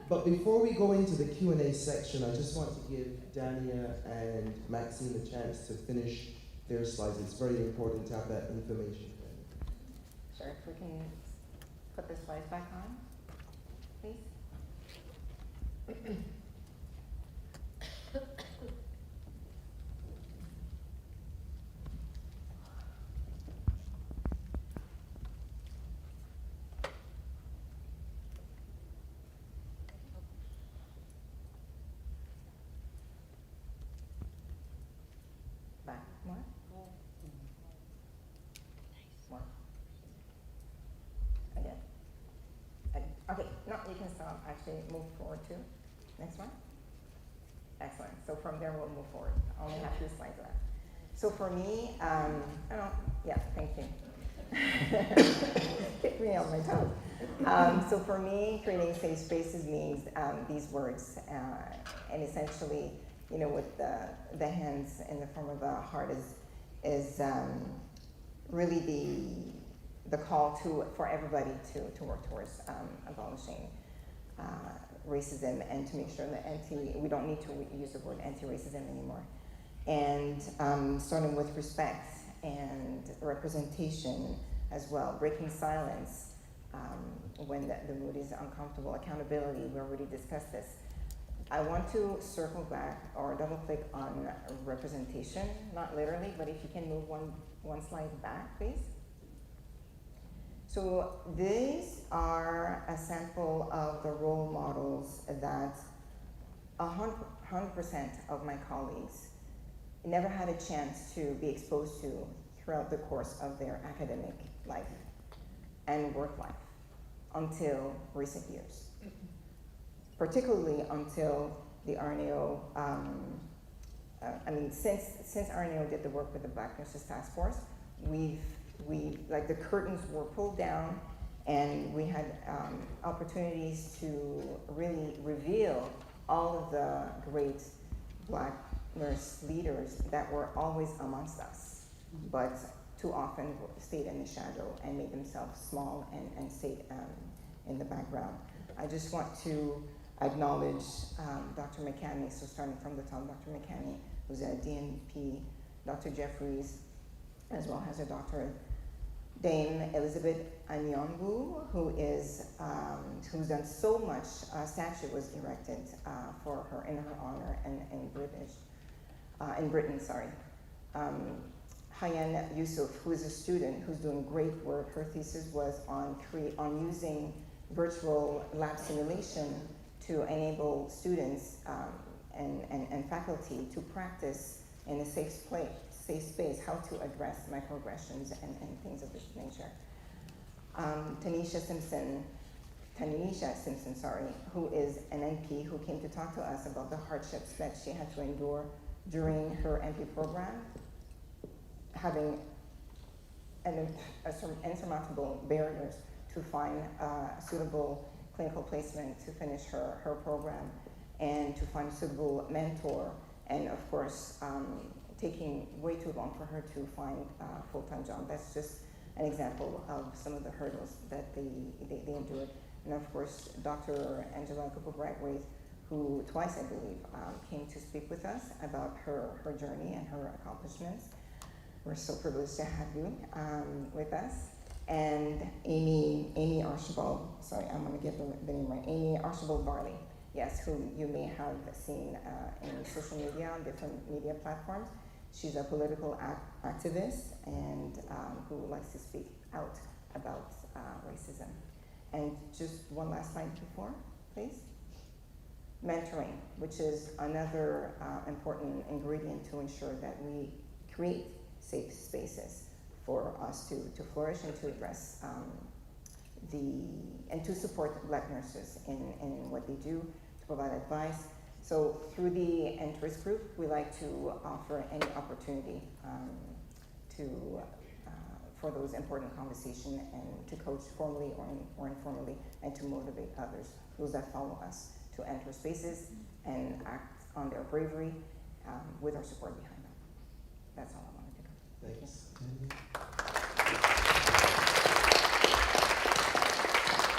But before we go into the Q&A section, I just want to give Dania and Maxine a chance to finish their slides. It's very important to have that information. Sure, we can put the slides back on, please? Back, more? More? Again? Okay, no, you can stop, actually move forward too. Next one. Excellent, so from there we'll move forward. I only have 2 slides left. So for me, yeah, thank you. Kick me on my toes. So for me, creating safe spaces means these words, and essentially, you know, with the hands in the form of a heart is really the call for everybody to work towards abolishing racism, and to make sure that we don't need to use the word anti-racism anymore. And starting with respect and representation as well, breaking silence when the mood is uncomfortable, accountability, we already discussed this. I want to circle back or double click on representation, not literally, but if you can move one slide back, please. So these are a sample of the role models that 100% of my colleagues never had a chance to be exposed to throughout the course of their academic life and work life until recent years. Particularly until the RNAO, since RNAO did the work with the Black Nurses Task Force, we like the curtains were pulled down, and we had opportunities to really reveal all of the great Black nurse leaders that were always amongst us, but too often stayed in the shadow and made themselves small and stayed in the background. I just want to acknowledge Dr. McCanney, so starting from the top, Dr. McCanney, who's at DNP, Dr. Jeffries, as well as a doctorate, Dame Elizabeth Anyongu, who's done so much. A statue was erected for her in her honor in Britain. Hayan Yusuf, who is a student who's doing great work. Her thesis was on using virtual lab simulation to enable students and faculty to practice in a safe space how to address microaggressions and things of this nature. Tanisha Simpson, who is an NP who came to talk to us about the hardships that she had to endure during her NP program, having insurmountable barriers to find suitable clinical placement to finish her program, and to find a suitable mentor, and of course, taking way too long for her to find a full-time job. That's just an example of some of the hurdles that they endured. And of course, Dr. Angela Cooper-Bragwaith, who twice, I believe, came to speak with us about her journey and her accomplishments. We're so privileged to have you with us. And Amy Archibald, sorry, I'm gonna get the name right, Amy Archibald Barley, yes, who you may have seen in social media, on different media platforms. She's a political activist and who likes to speak out about racism. And just one last slide before, please. Mentoring, which is another important ingredient to ensure that we create safe spaces for us to flourish and to address and to support Black nurses in what they do, to provide advice. So through the interest group, we like to offer any opportunity for those important conversations, and to coach formally or informally, and to motivate others, those that follow us, to enter spaces and act on their bravery with our support behind them. That's all I wanted to cover. Thanks.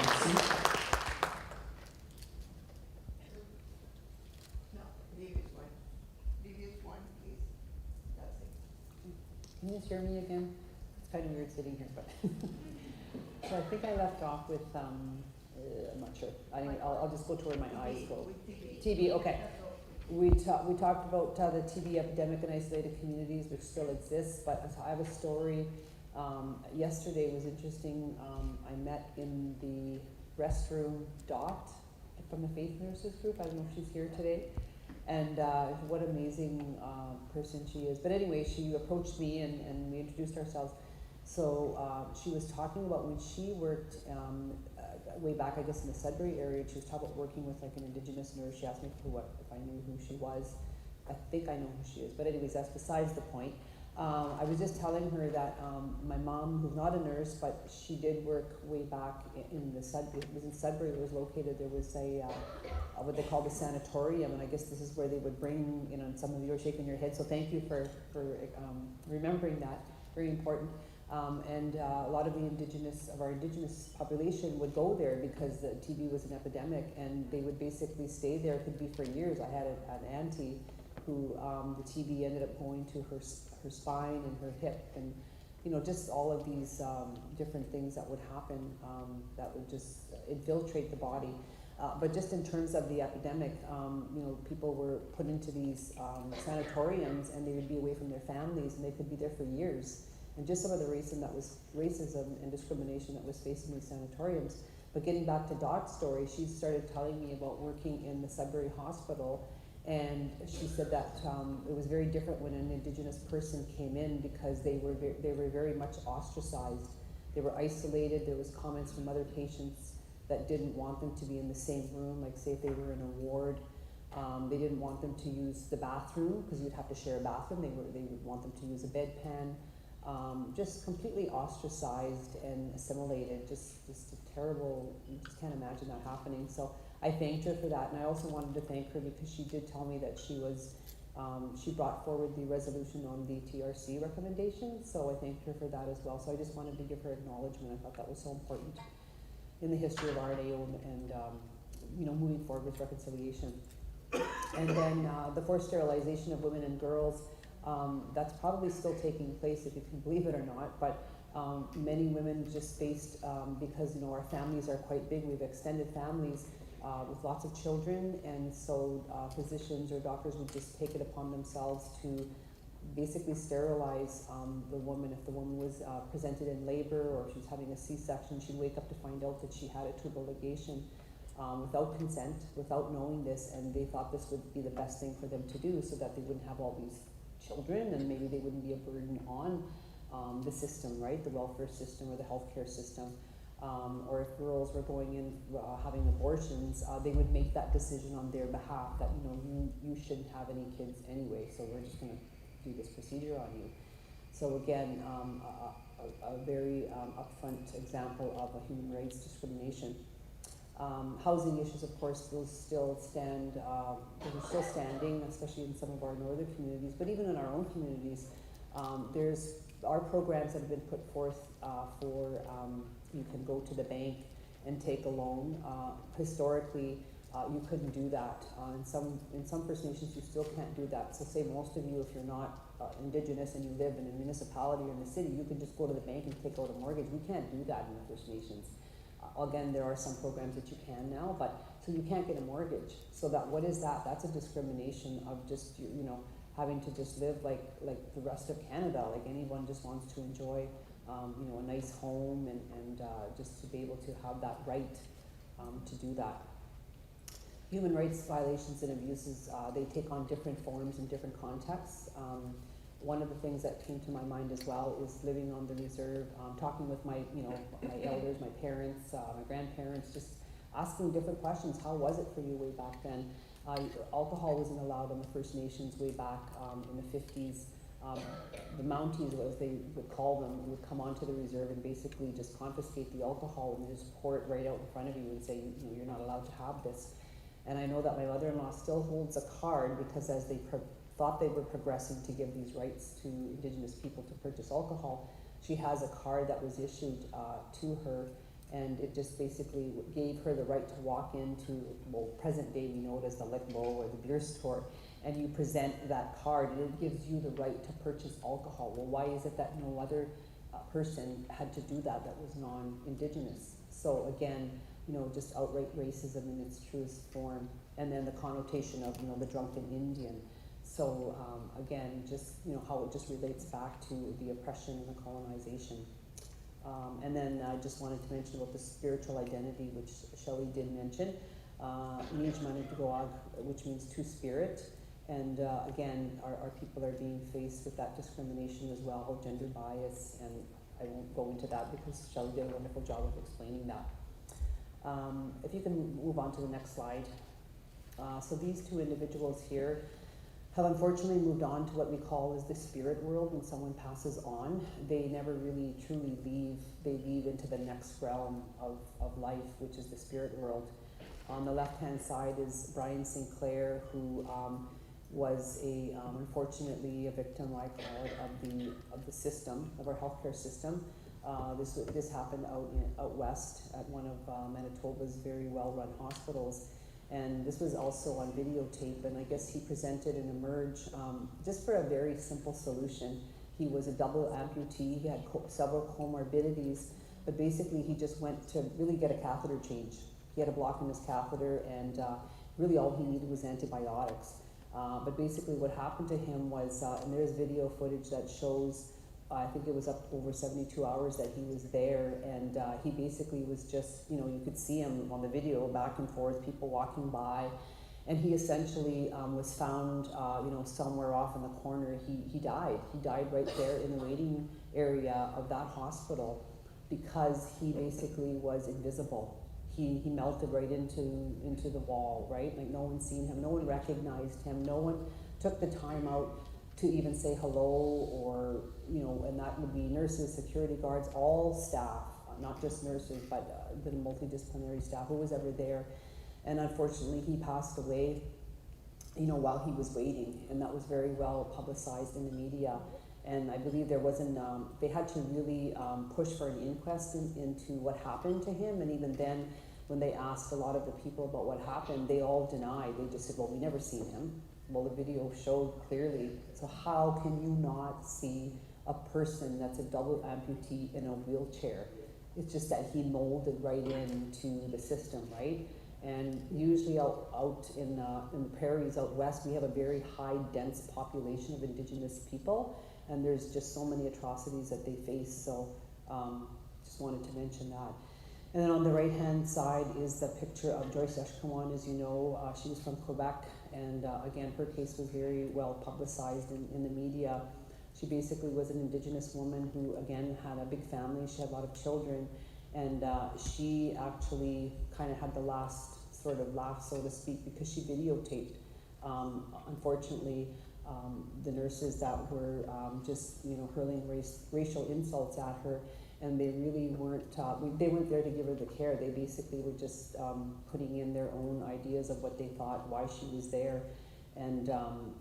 Maxine? Can you just hear me again? It's kind of weird sitting here, but. So I think I left off with, I'm not sure. I'll just go to where my eyes go. TB, okay. We talked about the TB epidemic in isolated communities, which still exists, but I have a story. Yesterday was interesting. I met in the restroom Dot from the Faith Nurses group. I don't know if she's here today. And what an amazing person she is. But anyway, she approached me and we introduced ourselves. So she was talking about when she worked way back, I guess, in the Sudbury area. She was talking about working with like an Indigenous nurse. She asked me if I knew who she was. I think I know who she is. But anyways, that's besides the point. I was just telling her that my mom, who's not a nurse, but she did work way back in the Sudbury. It was in Sudbury. It was located. There was a what they call the sanatorium, and I guess this is where they would bring. You know, and some of you are shaking your head. So thank you for remembering that. Very important. And a lot of our Indigenous population would go there because the TB was an epidemic, and they would basically stay there. It could be for years. I had an auntie who the TB ended up going to her spine and her hip, and you know, just all of these different things that would happen that would just infiltrate the body. But just in terms of the epidemic, you know, people were put into these sanatoriums, and they would be away from their families, and they could be there for years. And just some of the racism and discrimination that was faced in these sanatoriums. But getting back to Dot's story, she started telling me about working in the Sudbury Hospital, and she said that it was very different when an Indigenous person came in because they were very much ostracized. They were isolated. There was comments from other patients that didn't want them to be in the same room, like say if they were in a ward. They didn't want them to use the bathroom because you'd have to share a bathroom. They would want them to use a bedpan. Just completely ostracized and assimilated, just a terrible, you just can't imagine that happening. So I thanked her for that, and I also wanted to thank her because she did tell me that she brought forward the resolution on the TRC recommendations, so I thanked her for that as well. So I just wanted to give her acknowledgement. I thought that was so important in the history of RNAO and you know, moving forward with reconciliation. And then the forced sterilization of women and girls. That's probably still taking place, if you can believe it or not, but many women just faced, because you know, our families are quite big, we have extended families with lots of children, and so physicians or doctors would just take it upon themselves to basically sterilize the woman. If the woman was presented in labor or if she was having a C-section, she'd wake up to find out that she had a tubal ligation without consent, without knowing this, and they thought this would be the best thing for them to do so that they wouldn't have all these children, and maybe they wouldn't be a burden on the system, right, the welfare system or the healthcare system, or if girls were going in having abortions, they would make that decision on their behalf that, you know, you shouldn't have any kids anyway, so we're just going to do this procedure on you. So again, a very upfront example of a human rights discrimination. Housing issues, of course, those still stand, they're still standing, especially in some of our northern communities, but even in our own communities, there's our programs that have been put forth for you can go to the bank and take a loan. Historically, you couldn't do that. In some First Nations, you still can't do that. So say most of you, if you're not Indigenous and you live in a municipality or in the city, you can just go to the bank and take out a mortgage. We can't do that in the First Nations. Again, there are some programs that you can now, but so you can't get a mortgage. So that, what is that? That's a discrimination of just, you know, having to just live like the rest of Canada, like anyone just wants to enjoy, you know, a nice home and just to be able to have that right to do that. Human rights violations and abuses, they take on different forms in different contexts. One of the things that came to my mind as well is living on the reserve, talking with my, you know, my elders, my parents, my grandparents, just asking different questions. How was it for you way back then? Alcohol wasn't allowed on the First Nations way back in the 50s. The Mounties, as they would call them, would come onto the reserve and basically just confiscate the alcohol and just pour it right out in front of you and say, you know, you're not allowed to have this. And I know that my mother-in-law still holds a card because as they thought they were progressing to give these rights to Indigenous people to purchase alcohol, she has a card that was issued to her, and it just basically gave her the right to walk into, well, present day we know it as the Lickbo or the beer store, and you present that card and it gives you the right to purchase alcohol. Well, why is it that no other person had to do that was non-Indigenous. So again, just outright racism in its truest form, and then the connotation of, the drunken Indian. So again, just, how it just relates back to the oppression and the colonization. And then I just wanted to mention about the spiritual identity, which Shelley did mention. Nijmanagwag, which means two-spirit. And again, our people are being faced with that discrimination as well, gender bias, and I won't go into that because Shelley did a wonderful job of explaining that. If you can move on to the next slide. So these two individuals here have unfortunately moved on to what we call as the spirit world. When someone passes on, they never really truly leave. They leave into the next realm of life, which is the spirit world. On the left-hand side is Brian Sinclair, who was unfortunately a victim, I call it, of the system, of our healthcare system. This happened out west at one of Manitoba's very well-run hospitals. And this was also on videotape, and I guess he presented an emerge just for a very simple solution. He was a double amputee, he had several comorbidities, but basically he just went to really get a catheter change. He had a block in his catheter, and really all he needed was antibiotics. But basically what happened to him was, and there's video footage that shows, I think it was up over 72 hours that he was there, and he basically was just, you could see him on the video back and forth, people walking by, and he essentially was found, somewhere off in the corner. He died. He died right there in the waiting area of that hospital because he basically was invisible. He melted right into the wall, right? Like no one seen him, no one recognized him, no one took the time out to even say hello, or, and that would be nurses, security guards, all staff, not just nurses, but the multidisciplinary staff, who was ever there. And unfortunately, he passed away, while he was waiting, and that was very well publicized in the media. And I believe there wasn't, they had to really push for an inquest into what happened to him, and even then, when they asked a lot of the people about what happened, they all denied. They just said, well, we never seen him. Well, the video showed clearly. So how can you not see a person that's a double amputee in a wheelchair? It's just that he molded right into the system, right? And usually out in the prairies out west, we have a very high, dense population of Indigenous people, and there's just so many atrocities that they face. So just wanted to mention that. And then on the right-hand side is the picture of Joyce Eshkawan. As you know, she was from Quebec, and again, her case was very well publicized in the media. She basically was an Indigenous woman who, again, had a big family. She had a lot of children, and she actually kind of had the last sort of laugh, so to speak, because she videotaped, unfortunately, the nurses that were just, hurling racial insults at her. And they really weren't, they weren't there to give her the care. They basically were just putting in their own ideas of what they thought, why she was there. And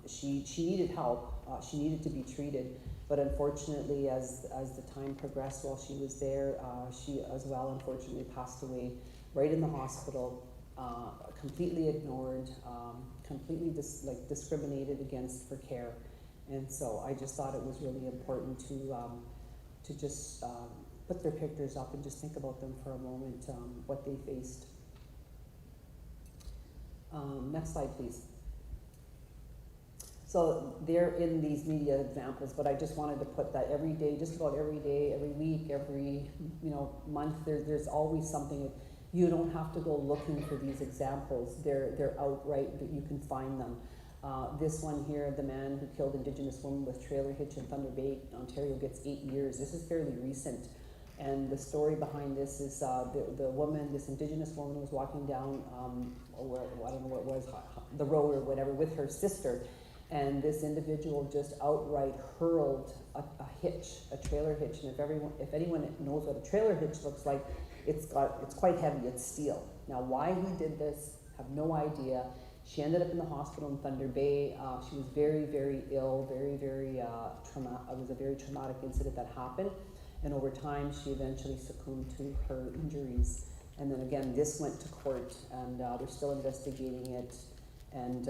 she needed help. She needed to be treated. But unfortunately, as the time progressed while she was there, she as well, unfortunately, passed away right in the hospital, completely ignored, completely discriminated against for care. And so I just thought it was really important to just put their pictures up and just think about them for a moment, what they faced. Next slide, please. So they're in these media examples, but I just wanted to put that every day, just about every day, every week, every month, there's always something. You don't have to go looking for these examples. They're outright that you can find them. This one here, the man who killed Indigenous woman with trailer hitch in Thunder Bay, Ontario, gets 8 years. This is fairly recent. And the story behind this is the woman, this Indigenous woman, was walking down, I don't know what it was, the road or whatever, with her sister. And this individual just outright hurled a hitch, a trailer hitch. And if anyone knows what a trailer hitch looks like, it's quite heavy, it's steel. Now, why he did this, have no idea. She ended up in the hospital in Thunder Bay. She was very, very ill, very traumatic. It was a very traumatic incident that happened. And over time, she eventually succumbed to her injuries. And then again, this went to court, and they're still investigating it. And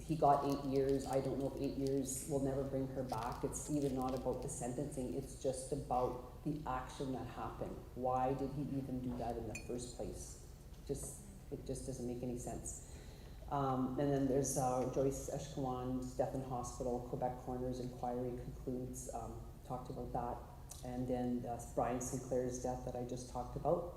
he got 8 years. I don't know if 8 years will never bring her back. It's even not about the sentencing. It's just about the action that happened. Why did he even do that in the first place? It just doesn't make any sense. And then there's Joyce Eshkawan's death in hospital. Quebec Coroner's inquiry concludes, talked about that. And then Brian Sinclair's death that I just talked about.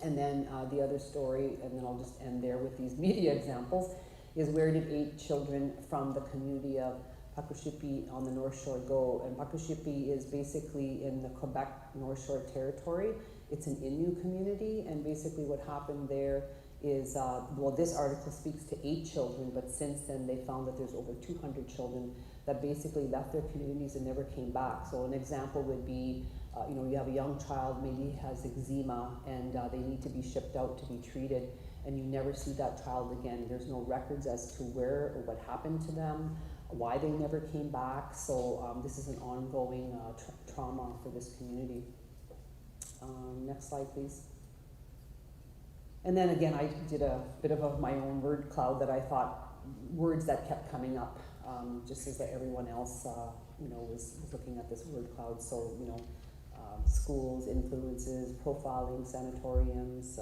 And then the other story, and then I'll just end there with these media examples, is where did 8 children from the community of Pakushipi on the North Shore go? And Pakushipi is basically in the Quebec North Shore territory. It's an Innu community, and basically what happened there is, well, this article speaks to 8 children, but since then they found that there's over 200 children that basically left their communities and never came back. So an example would be, you have a young child, maybe has eczema, and they need to be shipped out to be treated, and you never see that child again. There's no records as to where or what happened to them, why they never came back. So this is an ongoing trauma for this community. Next slide, please. And then again, I did a bit of my own word cloud that I thought, words that kept coming up, just as that everyone else, was looking at this word cloud. So, schools, influences, profiling, sanatoriums,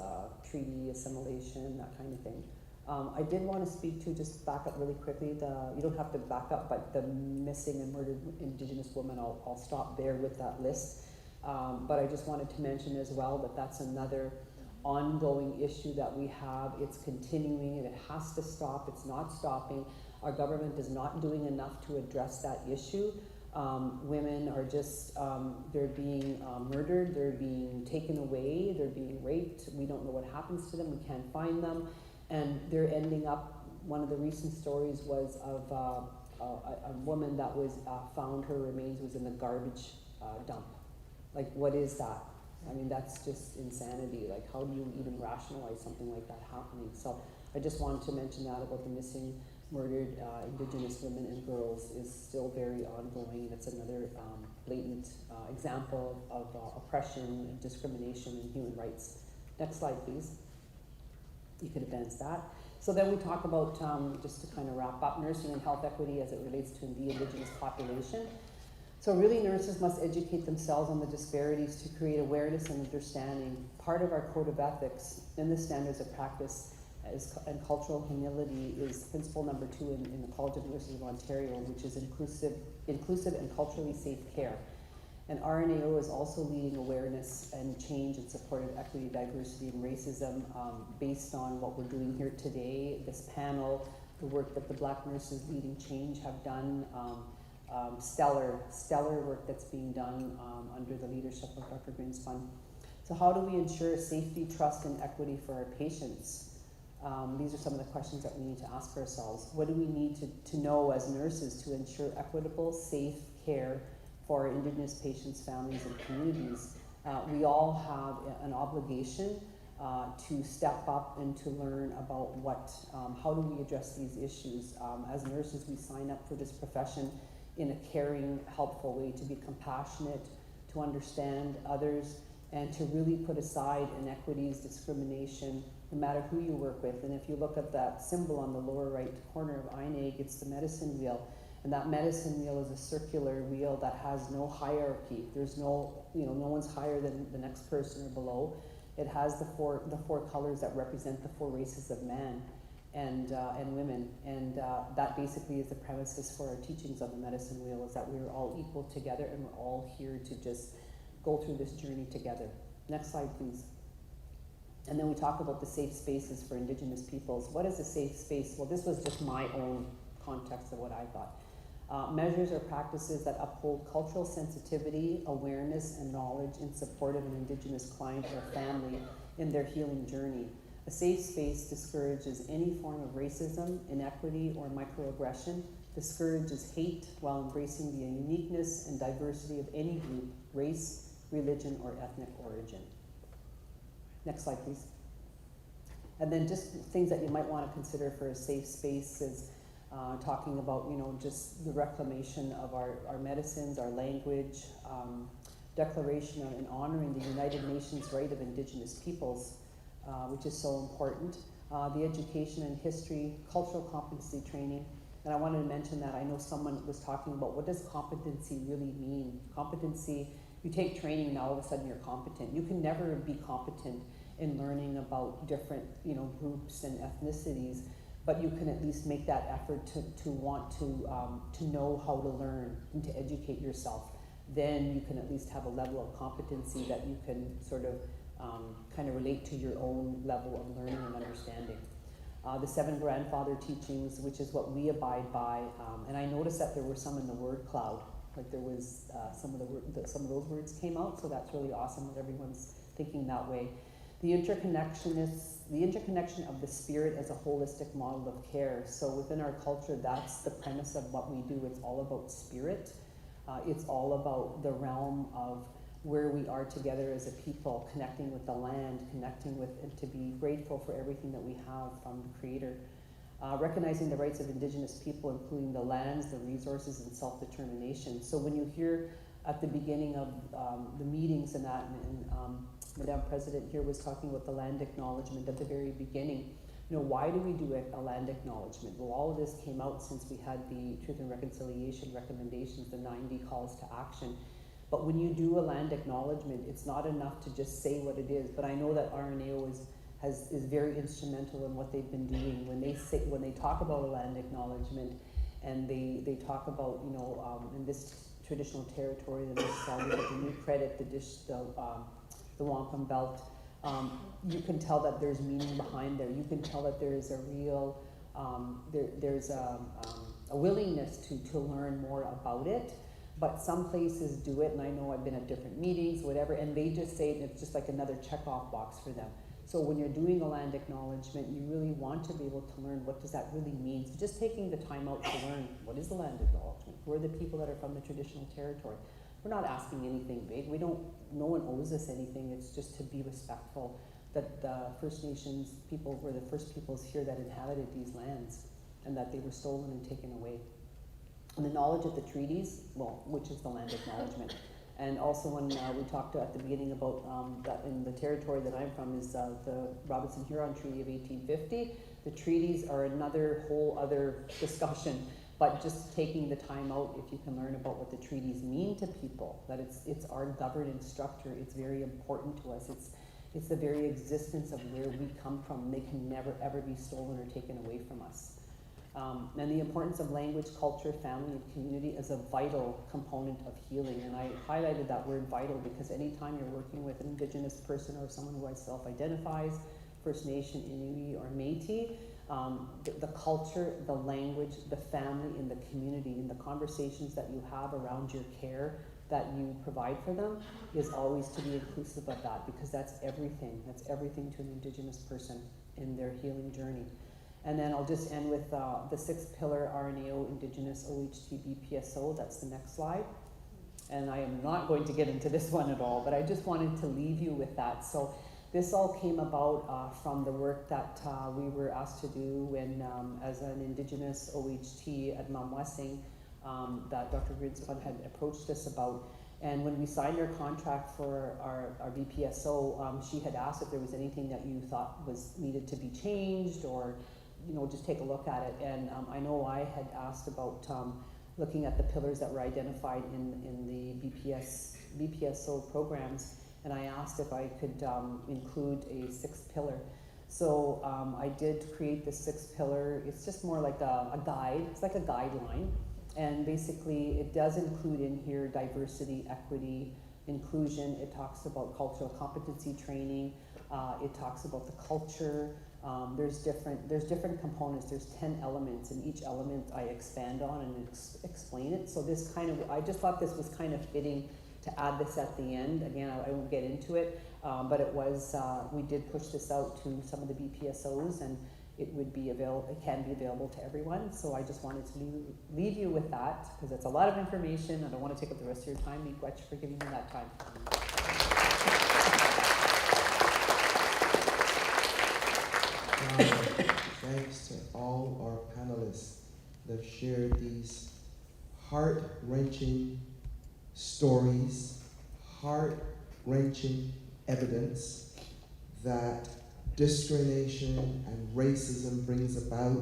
treaty, assimilation, that kind of thing. I did want to speak to, just back up really quickly, you don't have to back up, but the missing and murdered Indigenous women, I'll stop there with that list. But I just wanted to mention as well that that's another ongoing issue that we have. It's continuing and it has to stop. It's not stopping. Our government is not doing enough to address that issue. Women are just, they're being murdered, they're being taken away, they're being raped. We don't know what happens to them, we can't find them. And they're ending up, one of the recent stories was of a woman that was found, her remains was in the garbage dump. Like, what is that? I mean, that's just insanity. Like, how do you even rationalize something like that happening? So I just wanted to mention that about the missing, murdered Indigenous women and girls is still very ongoing. It's another blatant example of oppression and discrimination and human rights. Next slide, please. You can advance that. So then we talk about, just to kind of wrap up, nursing and health equity as it relates to the Indigenous population. So really, nurses must educate themselves on the disparities to create awareness and understanding. Part of our code of ethics in the standards of practice and cultural humility is principle number 2 in the College of Nurses of Ontario, which is inclusive and culturally safe care. And RNAO is also leading awareness and change in support of equity, diversity, and racism based on what we're doing here today. This panel, the work that the Black Nurses Leading Change have done, stellar work that's being done under the leadership of Dr. Greenspan. So how do we ensure safety, trust, and equity for our patients? These are some of the questions that we need to ask ourselves. What do we need to know as nurses to ensure equitable, safe care for our Indigenous patients, families, and communities? We all have an obligation to step up and to learn about how do we address these issues. As nurses, we sign up for this profession in a caring, helpful way, to be compassionate, to understand others, and to really put aside inequities, discrimination, no matter who you work with. And if you look at that symbol on the lower right corner of RNIG, it's the medicine wheel. And that medicine wheel is a circular wheel that has no hierarchy. There's no, no one's higher than the next person or below. It has the four colors that represent the 4 races of man and women. And that basically is the premises for our teachings of the medicine wheel, is that we're all equal together and we're all here to just go through this journey together. Next slide, please. And then we talk about the safe spaces for Indigenous peoples. What is a safe space? Well, this was just my own context of what I thought. Measures or practices that uphold cultural sensitivity, awareness, and knowledge in support of an Indigenous client or family in their healing journey. A safe space discourages any form of racism, inequity, or microaggression, discourages hate while embracing the uniqueness and diversity of any group, race, religion, or ethnic origin. Next slide, please. And then just things that you might want to consider for a safe space is talking about, just the reclamation of our medicines, our language, declaration of and honoring the United Nations right of Indigenous peoples, which is so important. the education and history, cultural competency training. And I wanted to mention that I know someone was talking about what does competency really mean? Competency, you take training and all of a sudden you're competent. You can never be competent in learning about different, groups and ethnicities, but you can at least make that effort to want to know how to learn and to educate yourself. Then you can at least have a level of competency that you can sort of kind of relate to your own level of learning and understanding. The 7 grandfather teachings, which is what we abide by, and I noticed that there were some in the word cloud, like there was some of those words came out, so that's really awesome that everyone's thinking that way. The interconnection of the spirit as a holistic model of care. So within our culture, that's the premise of what we do. It's all about spirit. It's all about the realm of where we are together as a people, connecting with the land, connecting with, and to be grateful for everything that we have from the Creator. Recognizing the rights of Indigenous people, including the lands, the resources, and self-determination. So when you hear at the beginning of the meetings and that, and Madame President here was talking about the land acknowledgement at the very beginning, why do we do a land acknowledgement? Well, all of this came out since we had the Truth and Reconciliation recommendations, the 90 calls to action. But when you do a land acknowledgement, it's not enough to just say what it is. But I know that RNAO is very instrumental in what they've been doing. When they talk about a land acknowledgement, and they talk about in this traditional territory, in this the New Credit, the Wampum Belt, you can tell that there's meaning behind there. You can tell that there's a real there's a willingness to learn more about it. But some places do it, and I know I've been at different meetings, whatever, and they just say it's just like another check-off box for them. So when you're doing a land acknowledgement, you really want to be able to learn what does that really mean. So just taking the time out to learn what is the land acknowledgement, who are the people that are from the traditional territory. We're not asking anything big. No one owes us anything. It's just to be respectful that the First Nations people were the first peoples here that inhabited these lands, and that they were stolen and taken away. And the knowledge of the treaties, which is the land acknowledgement. And also when we talked at the beginning about that in the territory that I'm from is the Robinson-Huron Treaty of 1850. The treaties are another whole other discussion, but just taking the time out, if you can learn about what the treaties mean to people, that it's our governance structure, it's very important to us. It's the very existence of where we come from. They can never ever be stolen or taken away from us. And the importance of language, culture, family, and community is a vital component of healing. And I highlighted that word vital because anytime you're working with an Indigenous person or someone who self-identifies, First Nation, Inuit, or Métis, the culture, the language, the family, and the community, and the conversations that you have around your care that you provide for them is always to be inclusive of that, because that's everything. That's everything to an Indigenous person in their healing journey. And then I'll just end with the 6th pillar, RNAO, Indigenous, OHT, BPSO. That's the next slide. And I am not going to get into this one at all, but I just wanted to leave you with that. So this all came about from the work that we were asked to do when, as an Indigenous OHT at Mamwasing, that Dr. Grinspan had approached us about. And when we signed our contract for our BPSO, she had asked if there was anything that you thought was needed to be changed, or just take a look at it. And I know I had asked about looking at the pillars that were identified in the BPSO programs, and I asked if I could include a 6th pillar. So I did create the 6th pillar. It's just more like a guide. It's like a guideline. And basically it does include in here diversity, equity, inclusion. It talks about cultural competency training. It talks about the culture. There's different components. There's 10 elements, and each element I expand on and explain it. So this I just thought this was kind of fitting to add this at the end. Again, I won't get into it, but it was, we did push this out to some of the BPSOs, and it can be available to everyone. So I just wanted to leave you with that, because it's a lot of information. I don't want to take up the rest of your time. Miigwech for giving me that time. Thanks to all our panelists that have shared these heart-wrenching stories, heart-wrenching evidence that discrimination and racism brings about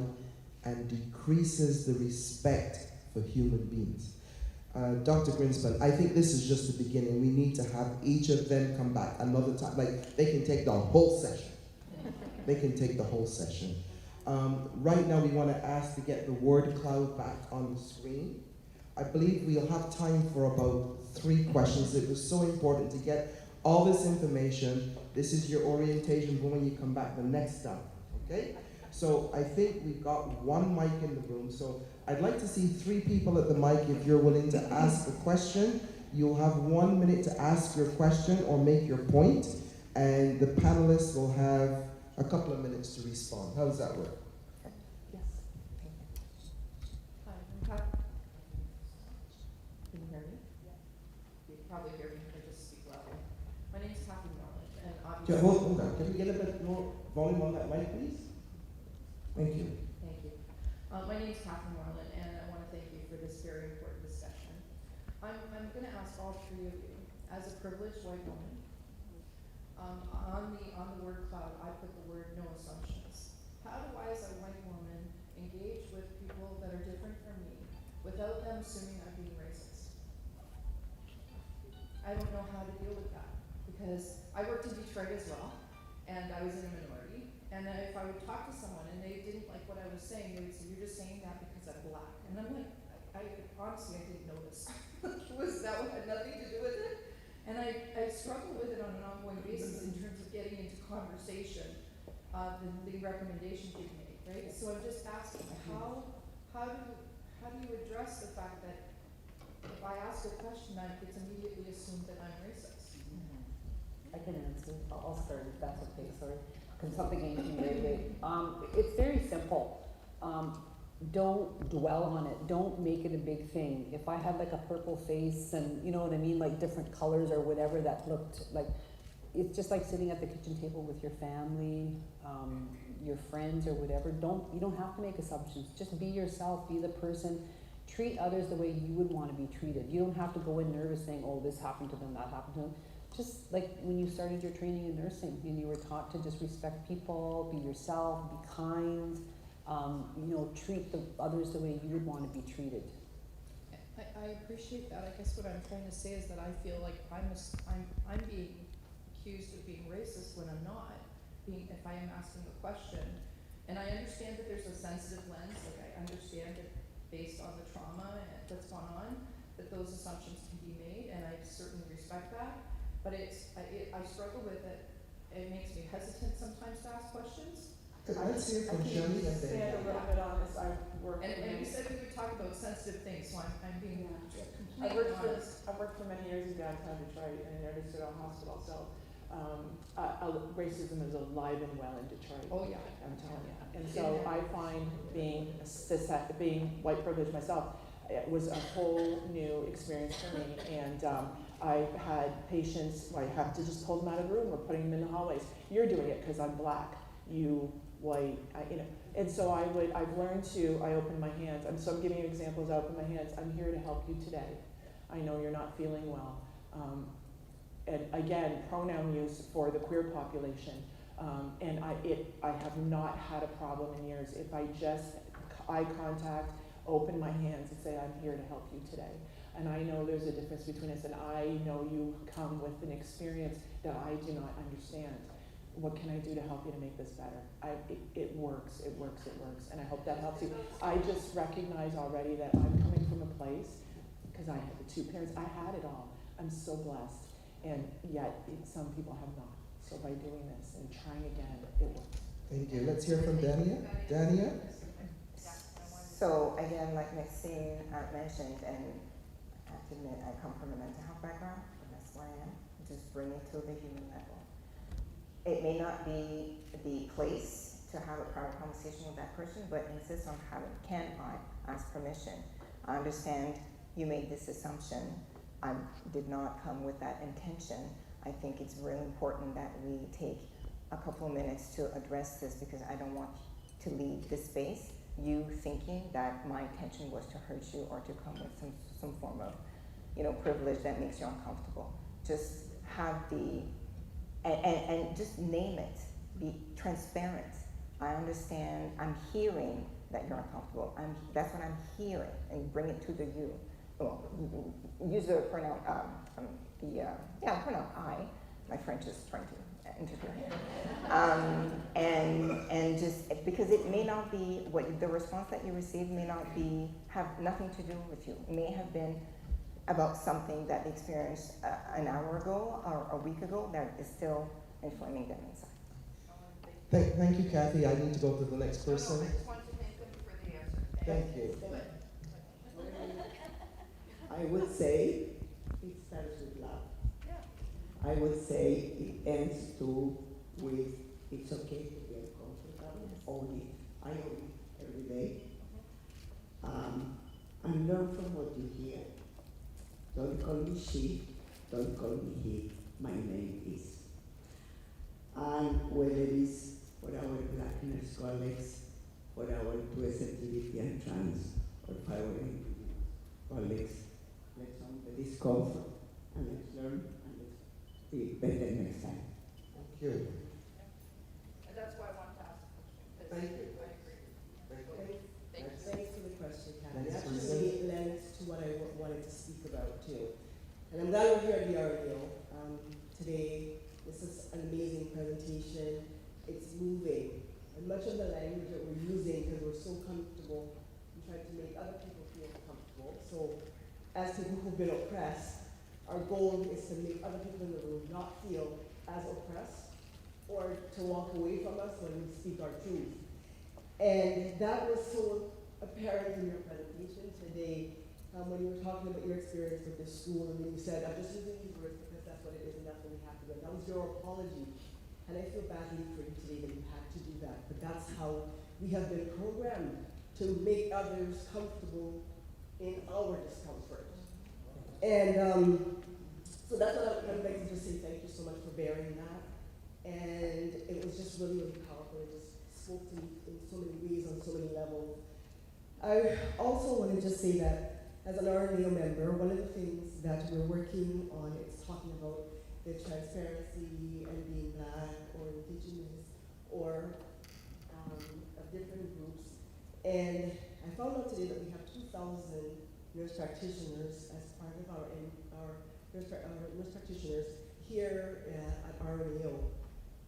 and decreases the respect for human beings. Dr. Greenspan, I think this is just the beginning. We need to have each of them come back another time. Like, they can take the whole session. They can take the whole session. Right now, we want to ask to get the word cloud back on the screen. I believe we'll have time for about 3 questions. It was so important to get all this information. This is your orientation for when you come back the next time, okay? So I think we've got 1 mic in the room. So I'd like to see 3 people at the mic if you're willing to ask a question. You'll have 1 minute to ask your question or make your point, and the panelists will have a couple of minutes to respond. How does that work? Yes. Hi, I'm Pat. Can you hear me? You can probably hear me, I just speak louder. My name's Kathy Moreland, and obviously... Hold on. Can we get a bit more volume on that mic, please? Thank you. Thank you. My name is Kathy Moreland, and I want to thank you for this very important discussion. I'm going to ask all 3 of you, as a privileged white woman, on the word cloud, I put the word no assumptions. How do I, as a white woman, engage with people that are different from me without them assuming I'm being racist? I don't know how to deal with that, because I worked in Detroit as well, and I was in a minority. And then if I would talk to someone and they didn't like what I was saying, they would say, "You're just saying that because I'm black." And I'm like, I honestly, I didn't notice. That had nothing to do with it. And I struggle with it on an ongoing basis in terms of getting into conversation, the recommendations you make, right? So I'm just asking, how do you address the fact that if I ask a question, it's immediately assumed that I'm racist? I can answer. I'll start if that's okay, sorry. Because something came to me right away. It's very simple. Don't dwell on it. Don't make it a big thing. If I had like a purple face and, you know what I mean, like different colors or whatever that looked like, it's just like sitting at the kitchen table with your family, your friends or whatever. You don't have to make assumptions. Just be yourself, be the person. Treat others the way you would want to be treated. You don't have to go in nervous saying, oh, this happened to them, that happened to them. Just like when you started your training in nursing and you were taught to just respect people, be yourself, be kind, treat the others the way you would want to be treated. I appreciate that. I guess what I'm trying to say is that I feel like I'm being accused of being racist when I'm not, if I am asking a question. And I understand that there's a sensitive lens, like I understand that based on the trauma that's gone on, that those assumptions can be made, and I certainly respect that. But I struggle with it. It makes me hesitant sometimes to ask questions. Let's hear from Shelley and Stand a then. little bit on this. I work. And we said we would talk about sensitive things, so I'm being I completely worked honest. for many years in downtown Detroit in an underserved hospital. So racism is alive and well in Detroit. Oh yeah. I'm telling you. And so I find being white privileged myself, it was a whole new experience for me. And I had patients where I have to just pull them out of the room or putting them in the hallways. You're doing it because I'm black. You white, and so I've learned I open my hands. So I'm giving you examples. I open my hands. I'm here to help you today. I know you're not feeling well. And again, pronoun use for the queer population. And I have not had a problem in years. If I just eye contact, open my hands and say, I'm here to help you today. And I know there's a difference between us, and I know you come with an experience that I do not understand. What can I do to help you to make this better? It works, and I hope that helps you. I just recognize already that I'm coming from a place, because I had the 2 parents, I had it all. I'm so blessed, and yet some people have not. So by doing this and trying again, it works. Thank you. Let's hear from Dania. Dania? So again, like Maxine mentioned, and I have to admit, I come from a mental health background, and that's why I am. Just bring it to the human level. It may not be the place to have a private conversation with that person, but insist on having, can I ask permission? I understand you made this assumption. I did not come with that intention. I think it's really important that we take a couple of minutes to address this, because I don't want to leave this space you thinking that my intention was to hurt you or to come with some form of, privilege that makes you uncomfortable. Just have and just name it. be transparent. I understand, I'm hearing that you're uncomfortable. That's what I'm hearing, and bring it to the you. Well, use the pronoun, pronoun I. My French is trying to interfere here. And just, because it may not be, the response that you received may not have nothing to do with you. It may have been about something that they experienced an hour ago or a week ago that is still inflaming them inside. Thank you, Kathy. I need to go to the next person. I just want to thank them for the answer. Thank you. I would say it starts with love. Yeah. I would say it ends too with it's okay to be uncomfortable. Own it. I own it every day. And learn from what you hear. Don't call me she, don't call me he. My name is. And whether it is for our Black nurse colleagues, for our queer sensitivity and trans, or for our colleagues, let's own the discomfort and let's learn and let's be better next time. Thank you. And that's why I want to ask the question. Thank you. I agree. Thank you. Thank you. Thanks for the question, Kathy. Next Actually, it lends to what I wanted to speak about too. And I'm glad we're here at the RNAO today. This is an amazing presentation. It's moving. And much of the language that we're using, because we're so comfortable, we try to make other people feel comfortable. So as people who've been oppressed, our goal is to make other people in the room not feel as oppressed or to walk away from us when we speak our truth. And that was so apparent in your presentation today when you were talking about your experience with this school, and then you said, I'm just using these words because that's what it is and that's what we have to do. That was your apology. And I feel badly for you today that you had to do that. But that's how we have been programmed to make others comfortable in our discomfort. And so that's what I would like to just say thank you so much for bearing that. And it was just really, really powerful. It just spoke to me in so many ways, on so many levels. I also want to just say that as an RNAO member, one of the things that we're working on is talking about the transparency and being Black or Indigenous or of different groups. And I found out today that we have 2,000 nurse practitioners as part of our nurse practitioners here at RNAO.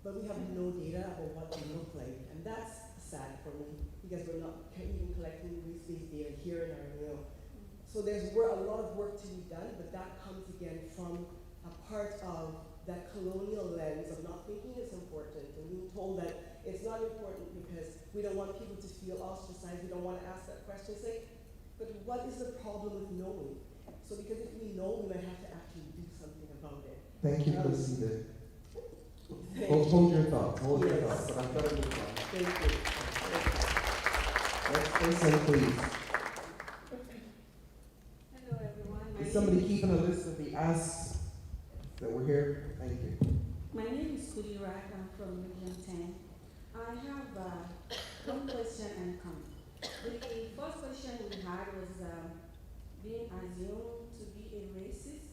But we have no data about what they look like. And that's sad for me because we're not even collecting race-based data here in RNAO. So there's a lot of work to be done, but that comes again from a part of that colonial lens of not thinking it's important and being told that it's not important because we don't want people to feel ostracized, we don't want to ask that question. It's like, but what is the problem with knowing? So because if we know, we might have to actually do something about it. Thank you, Placida. Hold your thoughts, hold your thoughts, but I've got to move on. Thank you. Next person, please. Hello, everyone. Is somebody keeping a list of the asks that were here? Thank you. My name is Kudirak. I'm from Region 10. I have one question and comment. The first question we had was being assumed to be a racist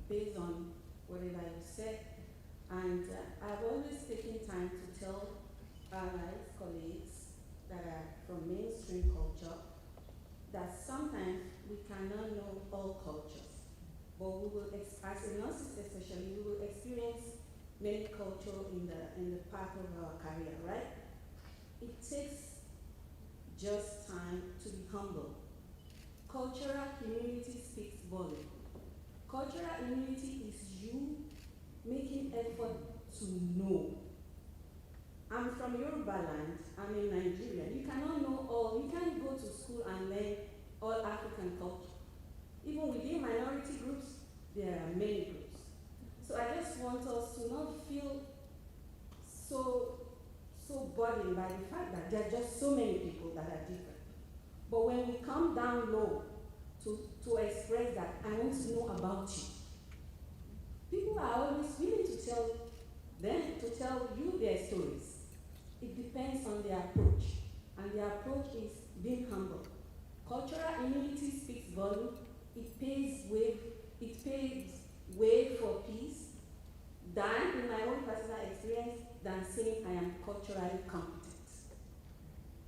based on whatever you said. And I've always taken time to tell allies, colleagues that are from mainstream culture that sometimes we cannot know all cultures. But we will, as a nurses especially, we will experience many cultures in the path of our career, right? It takes just time to be humble. Cultural humility speaks volume. Cultural humility is you making effort to know. I'm from Yoruba land, I'm in Nigeria. You cannot know all, you can't go to school and learn all African culture. Even within minority groups, there are many groups. So I just want us to not feel so burdened by the fact that there are just so many people that are different. But when we come down low to express that, I want to know about you. People are always willing to tell you their stories. It depends on their approach. And their approach is being humble. Cultural humility speaks volume. It paves way for peace. than in my own personal experience than saying I am culturally competent.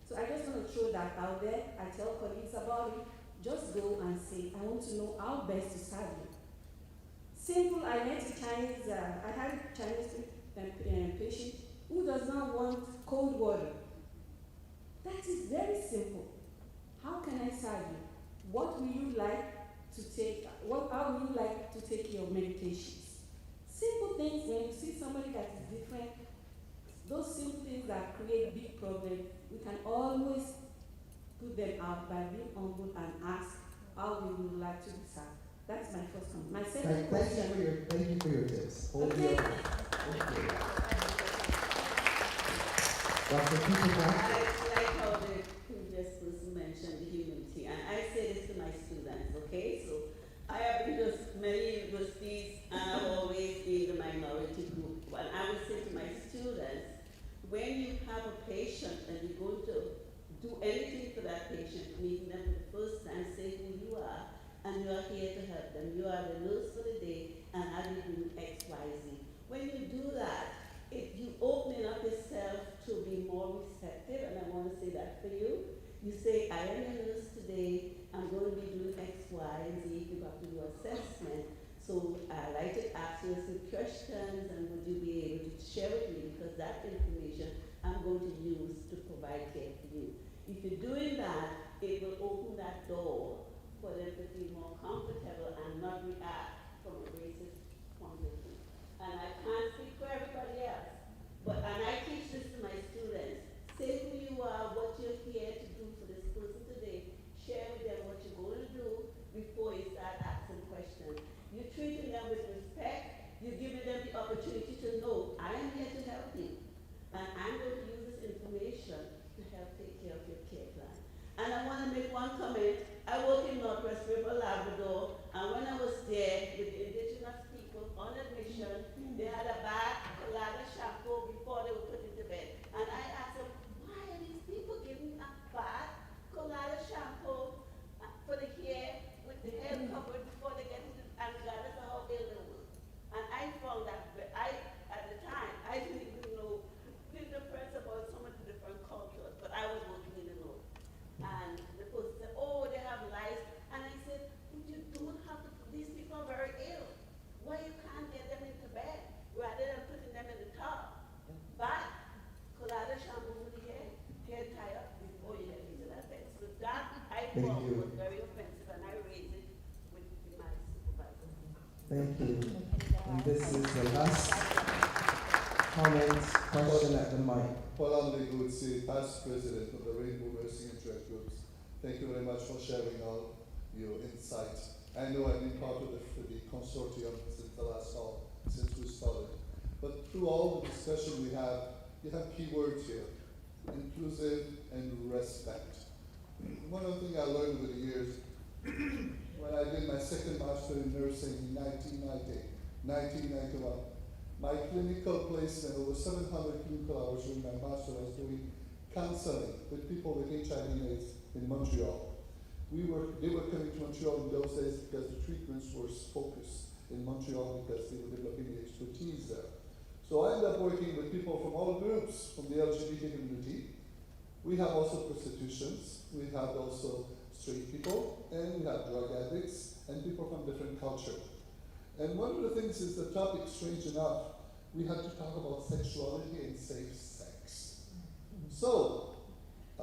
So I just want to throw that out there. I tell colleagues about it. Just go and say, I want to know how best to serve you. Simple, I met a Chinese, I had a Chinese patient who does not want cold water. That is very simple. How can I serve you? What will you like to take, how will you like to take your medications? Simple things, when you see somebody that is different, those simple things that create big problems, we can always put them out by being humble and ask how we would like to be served. That's my first comment. My second question. Thank you for your tips. Okay. Thank you. Dr. Peter, Like how the previous person mentioned the humility, and I say this to my students, okay? So I have been to many universities and I've always been the minority group. And I would say to my students, when you have a patient and you're going to do anything for that patient, meeting them for the first time, say who you are, and you are here to help them. You are the nurse for the day, and I will do X, Y, Z. When you do that, if you open up yourself to be more receptive, and I want to say that for you, you say, I am a nurse today, I'm going to be doing X, Y, and Z, if you have to do assessment. So I'd like to ask you some questions, and would you be able to share with me, because that information I'm going to use to provide care for you. If you're doing that, it will open that door for them to feel more comfortable and not react from a racist point of view. And I can't speak for everybody else, but, and I teach this to my students, say who you are, what you're here to do for this person today, share with them what you're going to do before you start asking questions. You're treating them with respect, you're giving them the opportunity to know, I am here to help you, and I'm going to use this information to help take care of your care plan. And I want to make one comment. I work in Northwest River, Labrador, and when I was there with the Indigenous people on admission, they had a bath, a lot of shampoo before they were put into bed. And I asked them, why are these people giving a bath, colada shampoo for the hair, with the hair covered before they get into, and regardless of how ill they were. And I found that, at the time, I didn't even know the difference about some of the different cultures, but I was working in the north. And the person said, oh, they have lice. And I said, you don't have to, these people are very ill. Why you can't get them into bed rather than putting them in the tub? But, colada shampoo with the hair tie up before you get into that bed. So that I thought was very offensive, and I raised it with my supervisor. thank you. And this is the last comment, question at the mic. Paul Andriguzzi, past president of the Rainbow Nursing Interest Groups. Thank you very much for sharing all your insights. I know I've been part of the consortium since the last call, since we started. But through all the discussion we have, you have key words here: inclusive and respect. One of the things I learned over the years, when I did my second master in nursing in 1991, my clinical placement, over 700 clinical hours during my master, I was doing counseling with people with HIV/AIDS in Montreal. They were coming to Montreal in those days because the treatments were focused in Montreal because they were developing the expertise there. So I ended up working with people from all groups, from the LGBT community. We have also prostitutions, we have also straight people, and we have drug addicts, and people from different cultures. And one of the things is the topic, strange enough, we had to talk about sexuality and safe sex. So,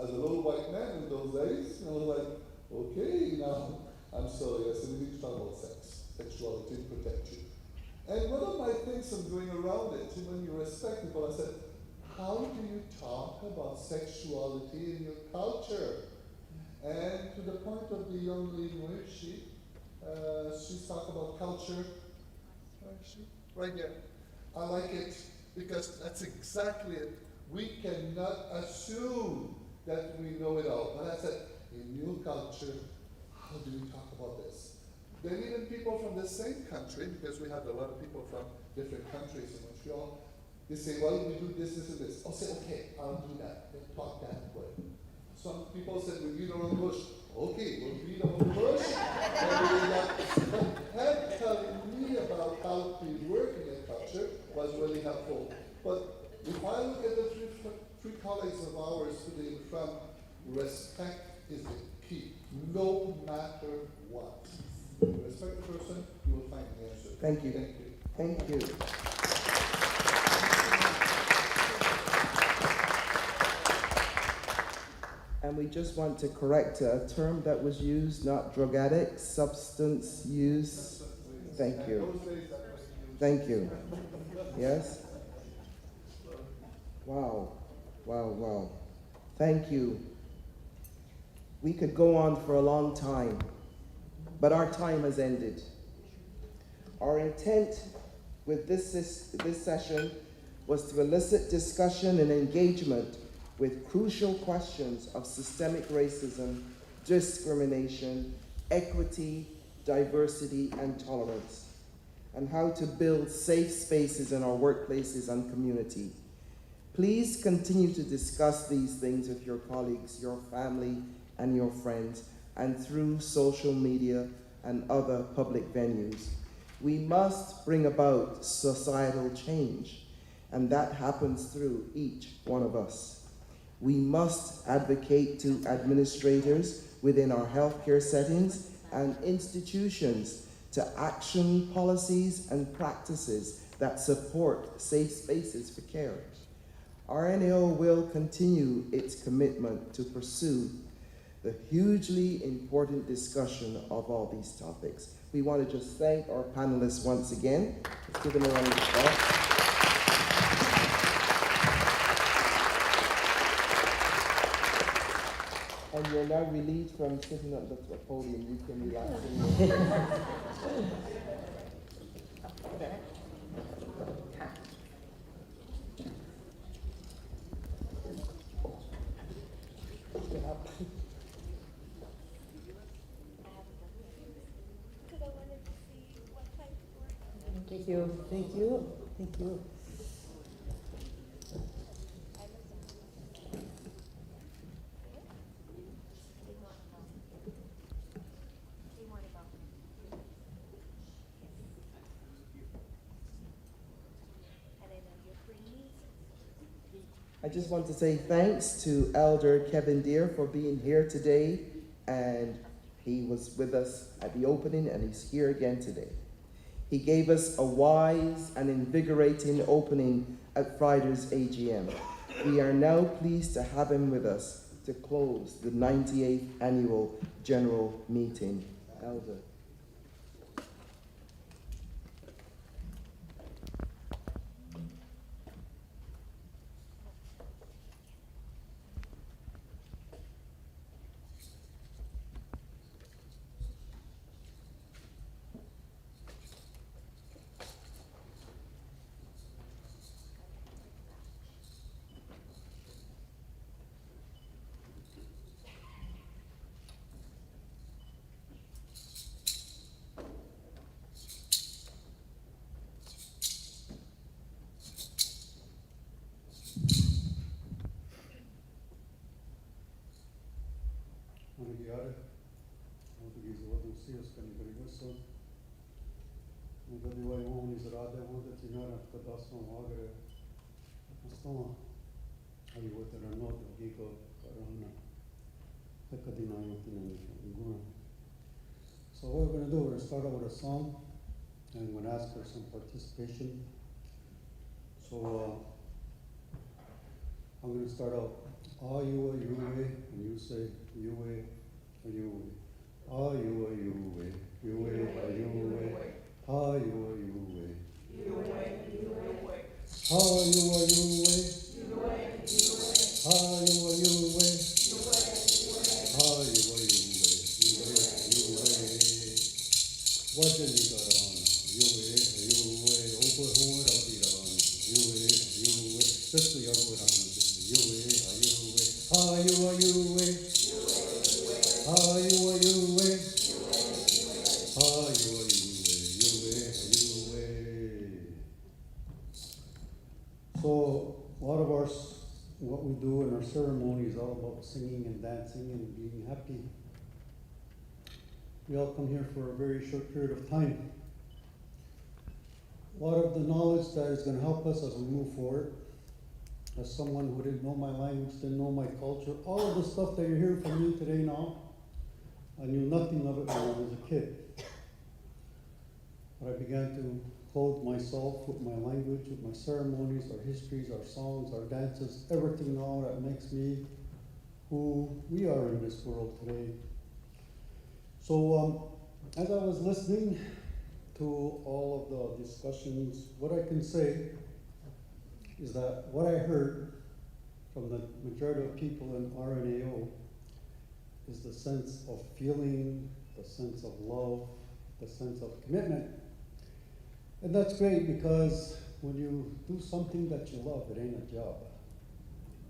as a little white man in those days, I was like, okay, now, I'm sorry, I said we need to talk about sex, sexuality, and protect you. And one of my things I'm doing around it, when you respect people, I said, how do you talk about sexuality in your culture? And to the point of the young lady, where is she? She's talking about culture. Where is she? Right there. I like it because that's exactly it. We cannot assume that we know it all. But I said, in your culture, how do we talk about this? Then even people from the same country, because we have a lot of people from different countries in Montreal, they say, well, we do this, this, and this. I'll say, okay, I'll do that. We'll talk that way. Some people said, we beat around the bush. Okay, we'll beat around the bush. Tell me about how we work in a culture, what that vote. But if I look at the three colleagues of ours today in front, respect is the key, no matter what. When you respect the person, you will find the answer. Thank you. Thank you. Thank you. And we just want to correct a term that was used, not drug addict, substance use. Thank you. Thank you. Yes? Wow. Wow, wow. Thank you. We could go on for a long time, but our time has ended. Our intent with this session was to elicit discussion and engagement with crucial questions of systemic racism, discrimination, equity, diversity, and tolerance, and how to build safe spaces in our workplaces and community. Please continue to discuss these things with your colleagues, your family, and your friends, and through social media and other public venues. We must bring about societal change, and that happens through each one of us. We must advocate to administrators within our healthcare settings and institutions to action policies and practices that support safe spaces for care. RNAO will continue its commitment to pursue the hugely important discussion of all these topics. We want to just thank our panelists once again. Let's give them a round of applause. And you're now relieved from sitting at the podium. You can relax. Thank you. Thank you. Thank you. I just want to say thanks to Elder Kevin Deere for being here today, and he was with us at the opening and he's here again today. He gave us a wise and invigorating opening at Friday's AGM. We are now pleased to have him with us to close the 98th Annual General Meeting. Elder. So what we're going to do, we're going to start out with a song, and I'm going to ask for some participation. So I'm going to start out, ah, you way, and you say, you way, you way. Ah, you way, you way, you way, you way. Ah, you way, you way. You way, you way. Ah, you way, you way. You way, you way. Ah, you way, you way. You way, you way. Ah, you way, you way. You way, you way. What did you got on? You way, over who would I be on? You way, just the other one. You way, ah, you way, you way. Ah, you way, you way. Ah, you way, you way. So a lot of what we do in our ceremony is all about singing and dancing and being happy. We all come here for a very short period of time. A lot of the knowledge that is going to help us as we move forward. As someone who didn't know my language, didn't know my culture, all of the stuff that you're hearing from me today now, I knew nothing of it when I was a kid. But I began to clothe myself with my language, with my ceremonies, our histories, our songs, our dances, everything now that makes me who we are in this world today. So as I was listening to all of the discussions, what I can say is that what I heard from the majority of people in RNAO is the sense of feeling, the sense of love, the sense of commitment. And that's great because when you do something that you love, it ain't a job.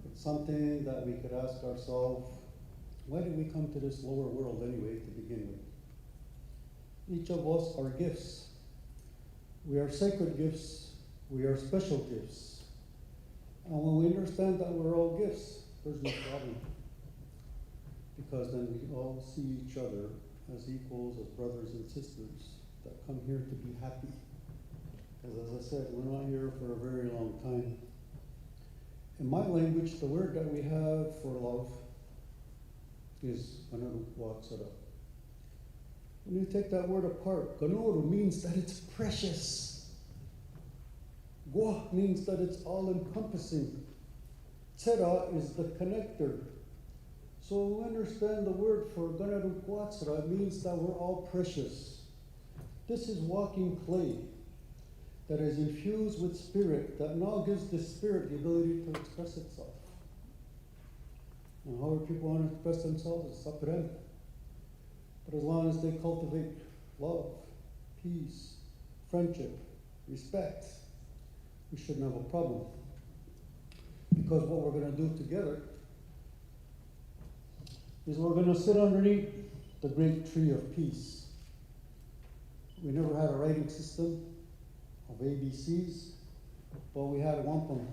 It's something that we could ask ourselves, why did we come to this lower world anyway to begin with? Each of us are gifts. We are sacred gifts. We are special gifts. And when we understand that we're all gifts, there's no problem. Because then we all see each other as equals, as brothers and sisters that come here to be happy. Because as I said, we're not here for a very long time. In my language, the word that we have for love is Ganadu-Watsara. When you take that word apart, Ganuru means that it's precious. Gwa means that it's all-encompassing. Tsera is the connector. So we understand the word for Ganadu-Watsara, it means that we're all precious. This is walking clay that is infused with spirit, that now gives the spirit the ability to express itself. And however people want to express themselves, it's up to them. But as long as they cultivate love, peace, friendship, respect, we shouldn't have a problem. Because what we're going to do together is we're going to sit underneath the great tree of peace. We never had a writing system of ABCs, but we had wampum,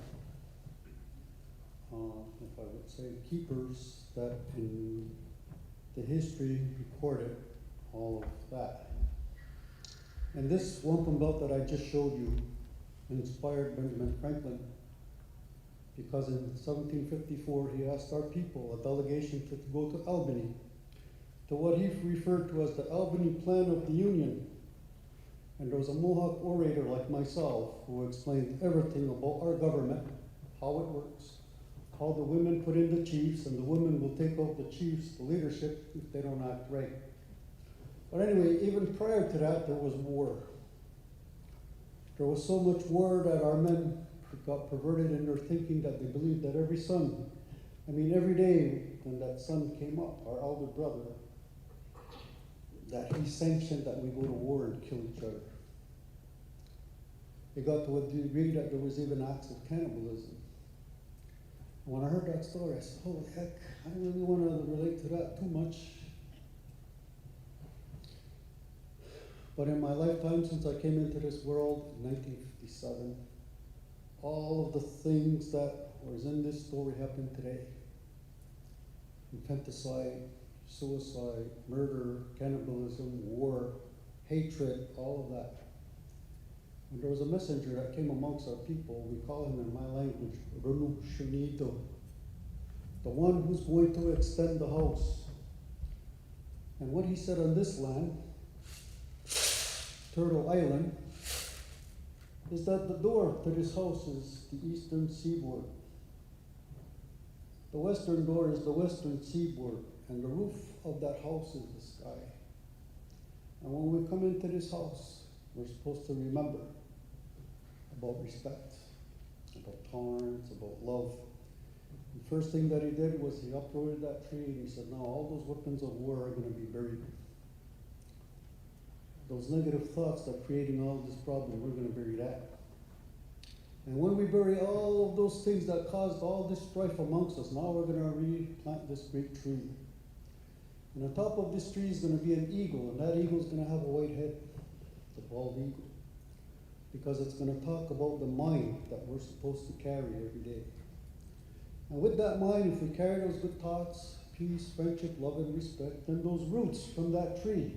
if I would say, keepers that in the history recorded all of that. And this wampum belt that I just showed you inspired Benjamin Franklin, because in 1754 he asked our people, a delegation, to go to Albany, to what he referred to as the Albany Plan of the Union. And there was a Mohawk orator like myself who explained everything about our government, how it works, how the women put in the chiefs, and the women will take out the chiefs, the leadership, if they don't act right. But anyway, even prior to that, there was war. There was so much war that our men got perverted in their thinking that they believed that every day when that sun came up, our elder brother, that he sanctioned that we go to war and kill each other. It got to a degree that there was even acts of cannibalism. And when I heard that story, I said, holy heck, I don't really want to relate to that too much. But in my lifetime, since I came into this world in 1957, all of the things that was in this story happened today. Infanticide, suicide, murder, cannibalism, war, hatred, all of that. And there was a messenger that came amongst our people. We call him in my language, Runu Shunito, the one who's going to extend the house. And what he said on this land, Turtle Island, is that the door to this house is the eastern seaboard. The western door is the western seaboard, and the roof of that house is the sky. And when we come into this house, we're supposed to remember about respect, about tolerance, about love. The first thing that he did was he uprooted that tree and he said, now all those weapons of war are going to be buried. Those negative thoughts that are creating all this problem, we're going to bury that. And when we bury all of those things that caused all this strife amongst us, now we're going to replant this great tree. And on top of this tree is going to be an eagle, and that eagle is going to have a white head, the bald eagle, because it's going to talk about the mind that we're supposed to carry every day. And with that mind, if we carry those good thoughts, peace, friendship, love, and respect, then those roots from that tree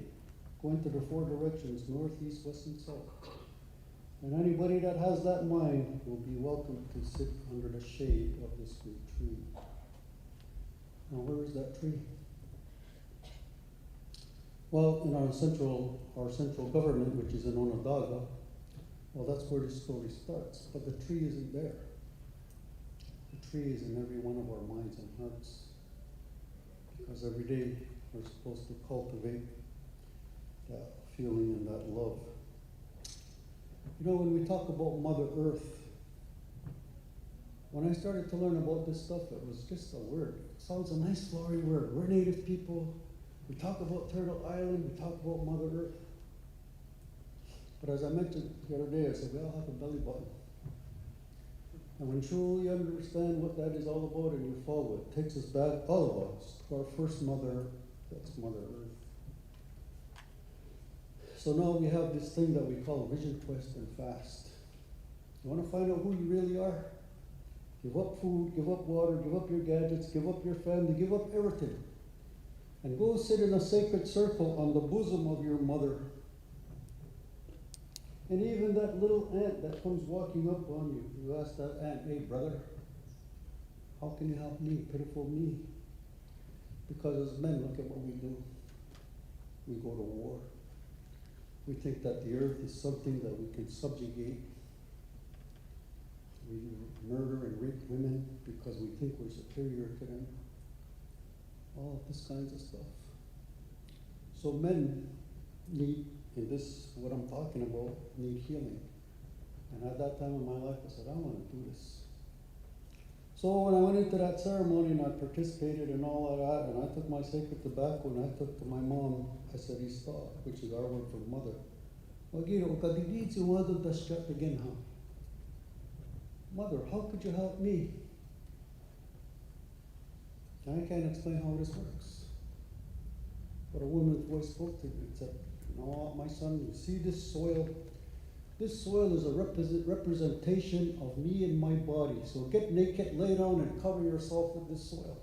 go into the four directions, north, east, west, and south. And anybody that has that mind will be welcome to sit under the shade of this great tree. Now, where is that tree? Well, in our central government, which is in Onondaga, well, that's where the story starts. But the tree isn't there. The tree is in every one of our minds and hearts. Because every day we're supposed to cultivate that feeling and that love. You know, when we talk about Mother Earth, when I started to learn about this stuff, it was just a word. It sounds a nice flowery word. We're Native people. We talk about Turtle Island. We talk about Mother Earth. But as I mentioned the other day, I said, we all have a belly button. And when you truly understand what that is all about and you follow it, takes us back, all of us, to our first mother, that's Mother Earth. So now we have this thing that we call vision quest and fast. You want to find out who you really are? Give up food, give up water, give up your gadgets, give up your family, give up everything. And go sit in a sacred circle on the bosom of your mother. And even that little ant that comes walking up on you, you ask that ant, hey brother, how can you help me, pitiful me? Because as men, look at what we do. We go to war. We think that the earth is something that we can subjugate. We murder and rape women because we think we're superior to them. All of this kinds of stuff. So men need, in this, what I'm talking about, need healing. And at that time in my life, I said, I want to do this. So when I went into that ceremony and I participated in all of that, and I took my sacred tobacco and I took to my mom, I said, Ista, which is our word for mother. Mother, how could you help me? And I can't explain how this works. But a woman's voice spoke to me and said, you know what, my son, you see this soil? This soil is a representation of me and my body. So get naked, lay down, and cover yourself with this soil.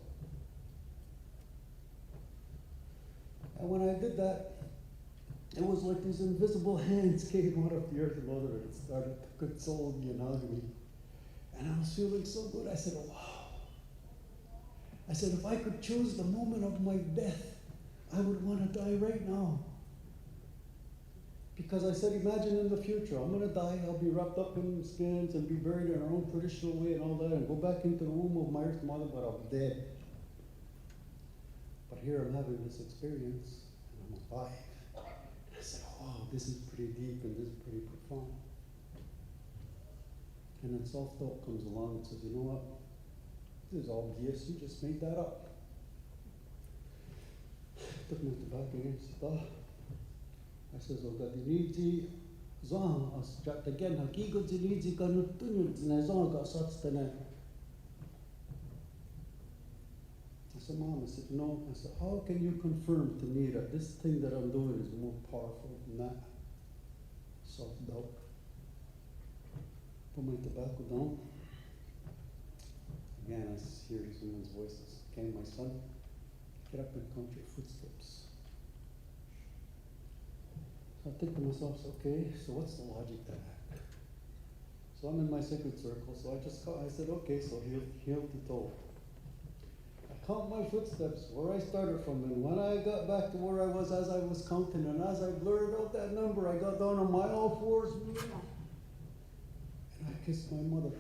And when I did that, it was like these invisible hands came out of the earth mother and started to console me and hug me. And I was feeling so good. I said, wow. I said, if I could choose the moment of my death, I would want to die right now. Because I said, imagine in the future, I'm going to die, I'll be wrapped up in skins and be buried in our own traditional way and all that, and go back into the womb of my earth mother, but I'm dead. But here I'm having this experience, and I'm alive. And I said, oh, this is pretty deep and this is pretty profound. And then self-doubt comes along and says, you know what? This is all BS, you just made that up. Took my tobacco against the door. I says, oh, God, you need to zong as chat again. Hakigo zinidzi kanutunyo zinazong got such tonight. I said, Mom, I said, no. I said, how can you confirm to me that this thing that I'm doing is more powerful than that? Self-doubt. Put my tobacco down. Again, I hear these women's voices. Okay, my son, get up and count your footsteps. So I think to myself, okay, so what's the logic to that? So I'm in my sacred circle, so I said, okay, so heel to toe. I count my footsteps, where I started from, and when I got back to where I was as I was counting, and as I blurred out that number, I got down on my all fours, and I kissed my mother.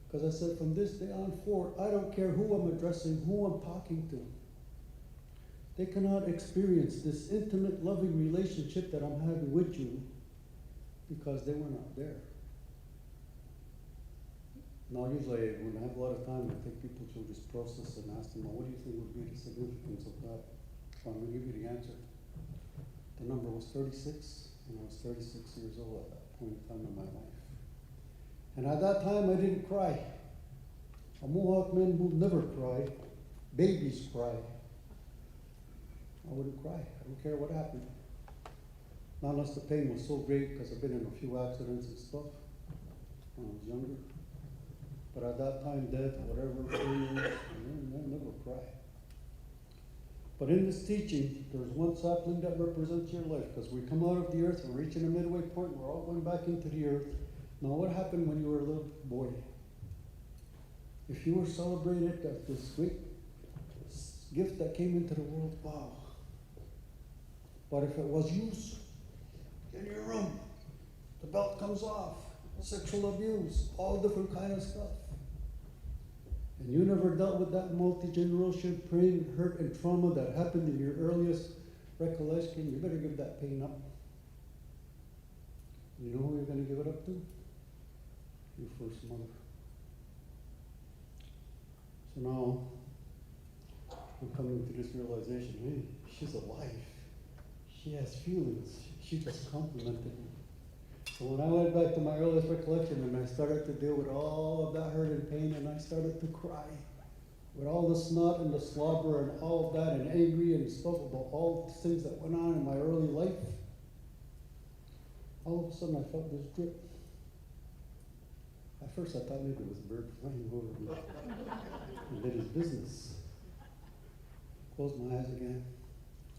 Because I said, from this day on forward, I don't care who I'm addressing, who I'm talking to. They cannot experience this intimate, loving relationship that I'm having with you because they were not there. Now, usually, when I have a lot of time, I take people through this process and ask them, well, what do you think would be the significance of that? So I'm going to give you the answer. The number was 36, and I was 36 years old at that point in time in my life. And at that time, I didn't cry. A Mohawk man would never cry. Babies cry. I wouldn't cry. I don't care what happened. Not unless the pain was so great, because I've been in a few accidents and stuff when I was younger. But at that time, death, whatever, I never cry. But in this teaching, there's one sapling that represents your life, because we come out of the earth, we're reaching a midway point, we're all going back into the earth. Now, what happened when you were a little boy? If you were celebrated at this great gift that came into the world, wow. But if it was used in your room, the belt comes off, sexual abuse, all different kind of stuff. And you never dealt with that multi-generational pain, hurt, and trauma that happened in your earliest recollection, you better give that pain up. You know who you're going to give it up to? Your first mother. So now, I'm coming to this realization, hey, she's alive. She has feelings. She just complimented me. So when I went back to my earliest recollection and I started to deal with all of that hurt and pain, and I started to cry with all the snot and the slobber and all of that, and angry and stuff about all the things that went on in my early life, all of a sudden I felt this drip. At first I thought maybe it was a bird flying over me and did his business. Closed my eyes again.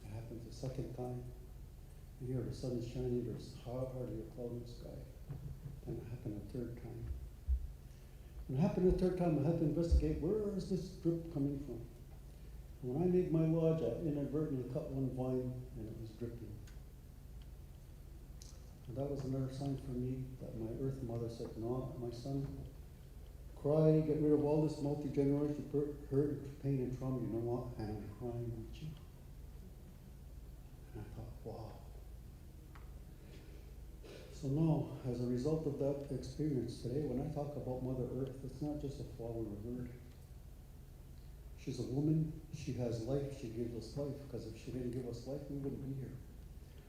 It happened the second time. You hear the sun is shining, there's hardly a cloud in the sky. And it happened a third time. When it happened a third time, I had to investigate, where is this drip coming from? And when I made my lodge, I inadvertently cut one vine and it was dripping. And that was another sign for me that my earth mother said, no, my son, cry, get rid of all this multi-generational hurt, pain, and trauma. You know what? And I'm crying with you. And I thought, wow. So now, as a result of that experience today, when I talk about Mother Earth, it's not just a flower or bird. She's a woman, she has life, she gives us life, because if she didn't give us life, we wouldn't be here.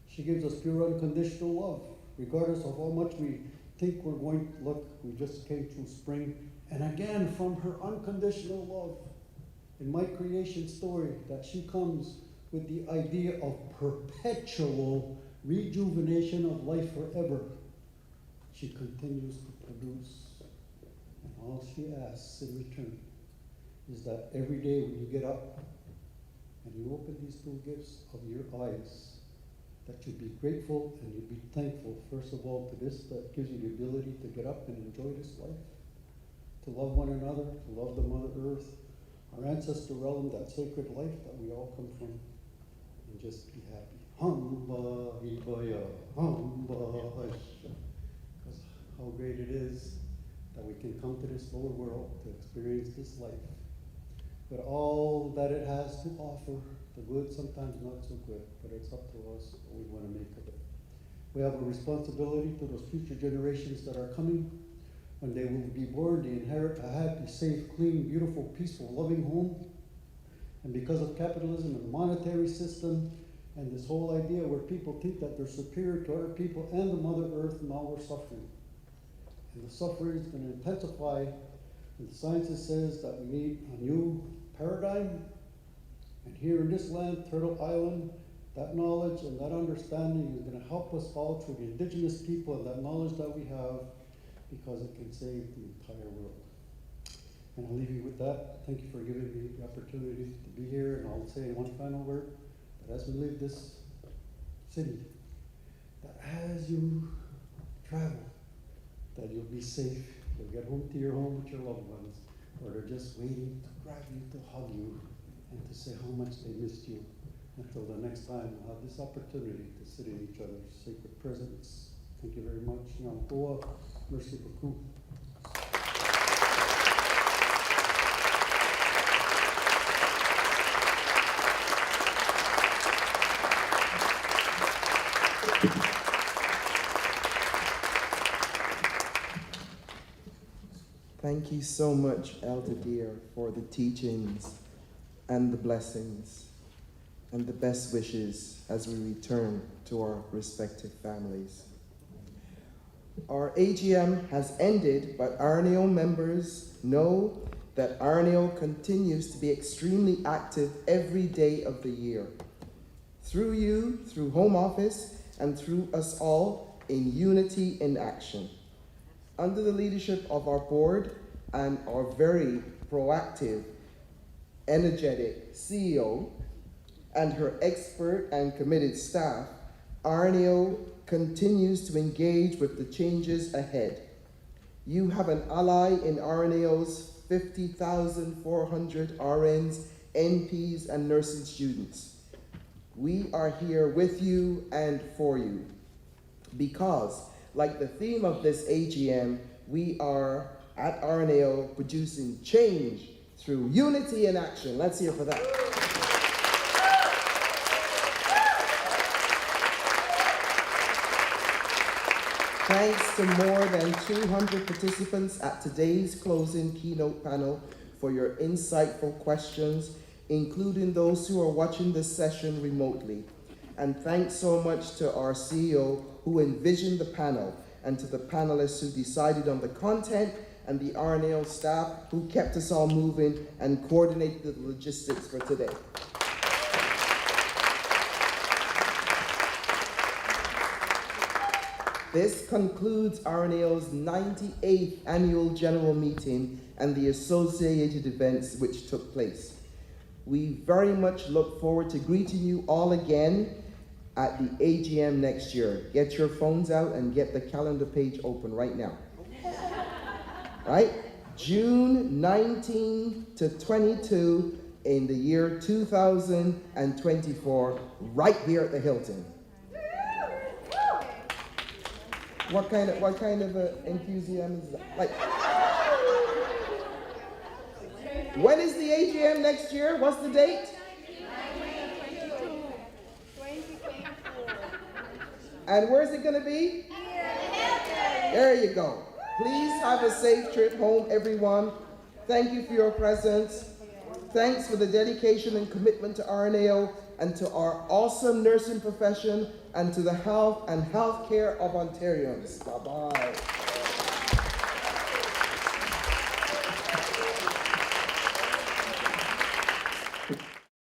She gives us pure unconditional love, regardless of how much we think we're going to look. We just came through spring, and again, from her unconditional love, in my creation story, that she comes with the idea of perpetual rejuvenation of life forever. She continues to produce, and all she asks in return is that every day when you get up and you open these two gifts of your eyes, that you be grateful and you be thankful, first of all, to this that gives you the ability to get up and enjoy this life, to love one another, to love the Mother Earth, our ancestor realm, that sacred life that we all come from, and just be happy. Hamba Hibaya, Hamba Hasha. Because how great it is that we can come to this lower world to experience this life with all that it has to offer, the good, sometimes not so good, but it's up to us what we want to make of it. We have a responsibility to those future generations that are coming. When they will be born, they inherit a happy, safe, clean, beautiful, peaceful, loving home. And because of capitalism and the monetary system, and this whole idea where people think that they're superior to other people and the Mother Earth, now we're suffering. And the suffering is going to intensify. And the sciences says that we need a new paradigm. And here in this land, Turtle Island, that knowledge and that understanding is going to help us all through the Indigenous people and that knowledge that we have, because it can save the entire world. And I'll leave you with that. Thank you for giving me the opportunity to be here. And I'll say one final word. As we leave this city, that as you travel, that you'll be safe, you'll get home to your home with your loved ones, or they're just waiting to grab you, to hug you, and to say how much they missed you. Until the next time, we'll have this opportunity to sit in each other's sacred presence. Thank you very much. Nyankoa, merci beaucoup. Thank you so much, Elder Dear, for the teachings and the blessings and the best wishes as we return to our respective families. Our AGM has ended, but RNAO members know that RNAO continues to be extremely active every day of the year. Through you, through Home Office, and through us all in unity in action. Under the leadership of our board and our very proactive, energetic CEO, and her expert and committed staff, RNAO continues to engage with the changes ahead. You have an ally in RNAO's 50,400 RNs, NPs, and nursing students. We are here with you and for you because, like the theme of this AGM, we are at RNAO producing change through unity and action. Let's hear for that. Thanks to more than 200 participants at today's closing keynote panel for your insightful questions, including those who are watching this session remotely. And thanks so much to our CEO who envisioned the panel, and to the panelists who decided on the content, and the RNAO staff who kept us all moving and coordinated the logistics for today. This concludes RNAO's 98th annual general meeting and the associated events which took place. We very much look forward to greeting you all again at the AGM next year. Get your phones out and get the calendar page open right now. Right? June 19 to 22 in the year 2024, right here at the Hilton. What kind of enthusiasm is that? Like, when is the AGM next year? What's the date? 2024. And where's it going to be? There you go. Please have a safe trip home, everyone. Thank you for your presence. Thanks for the dedication and commitment to RNAO and to our awesome nursing profession and to the health and healthcare of Ontarians. Bye-bye.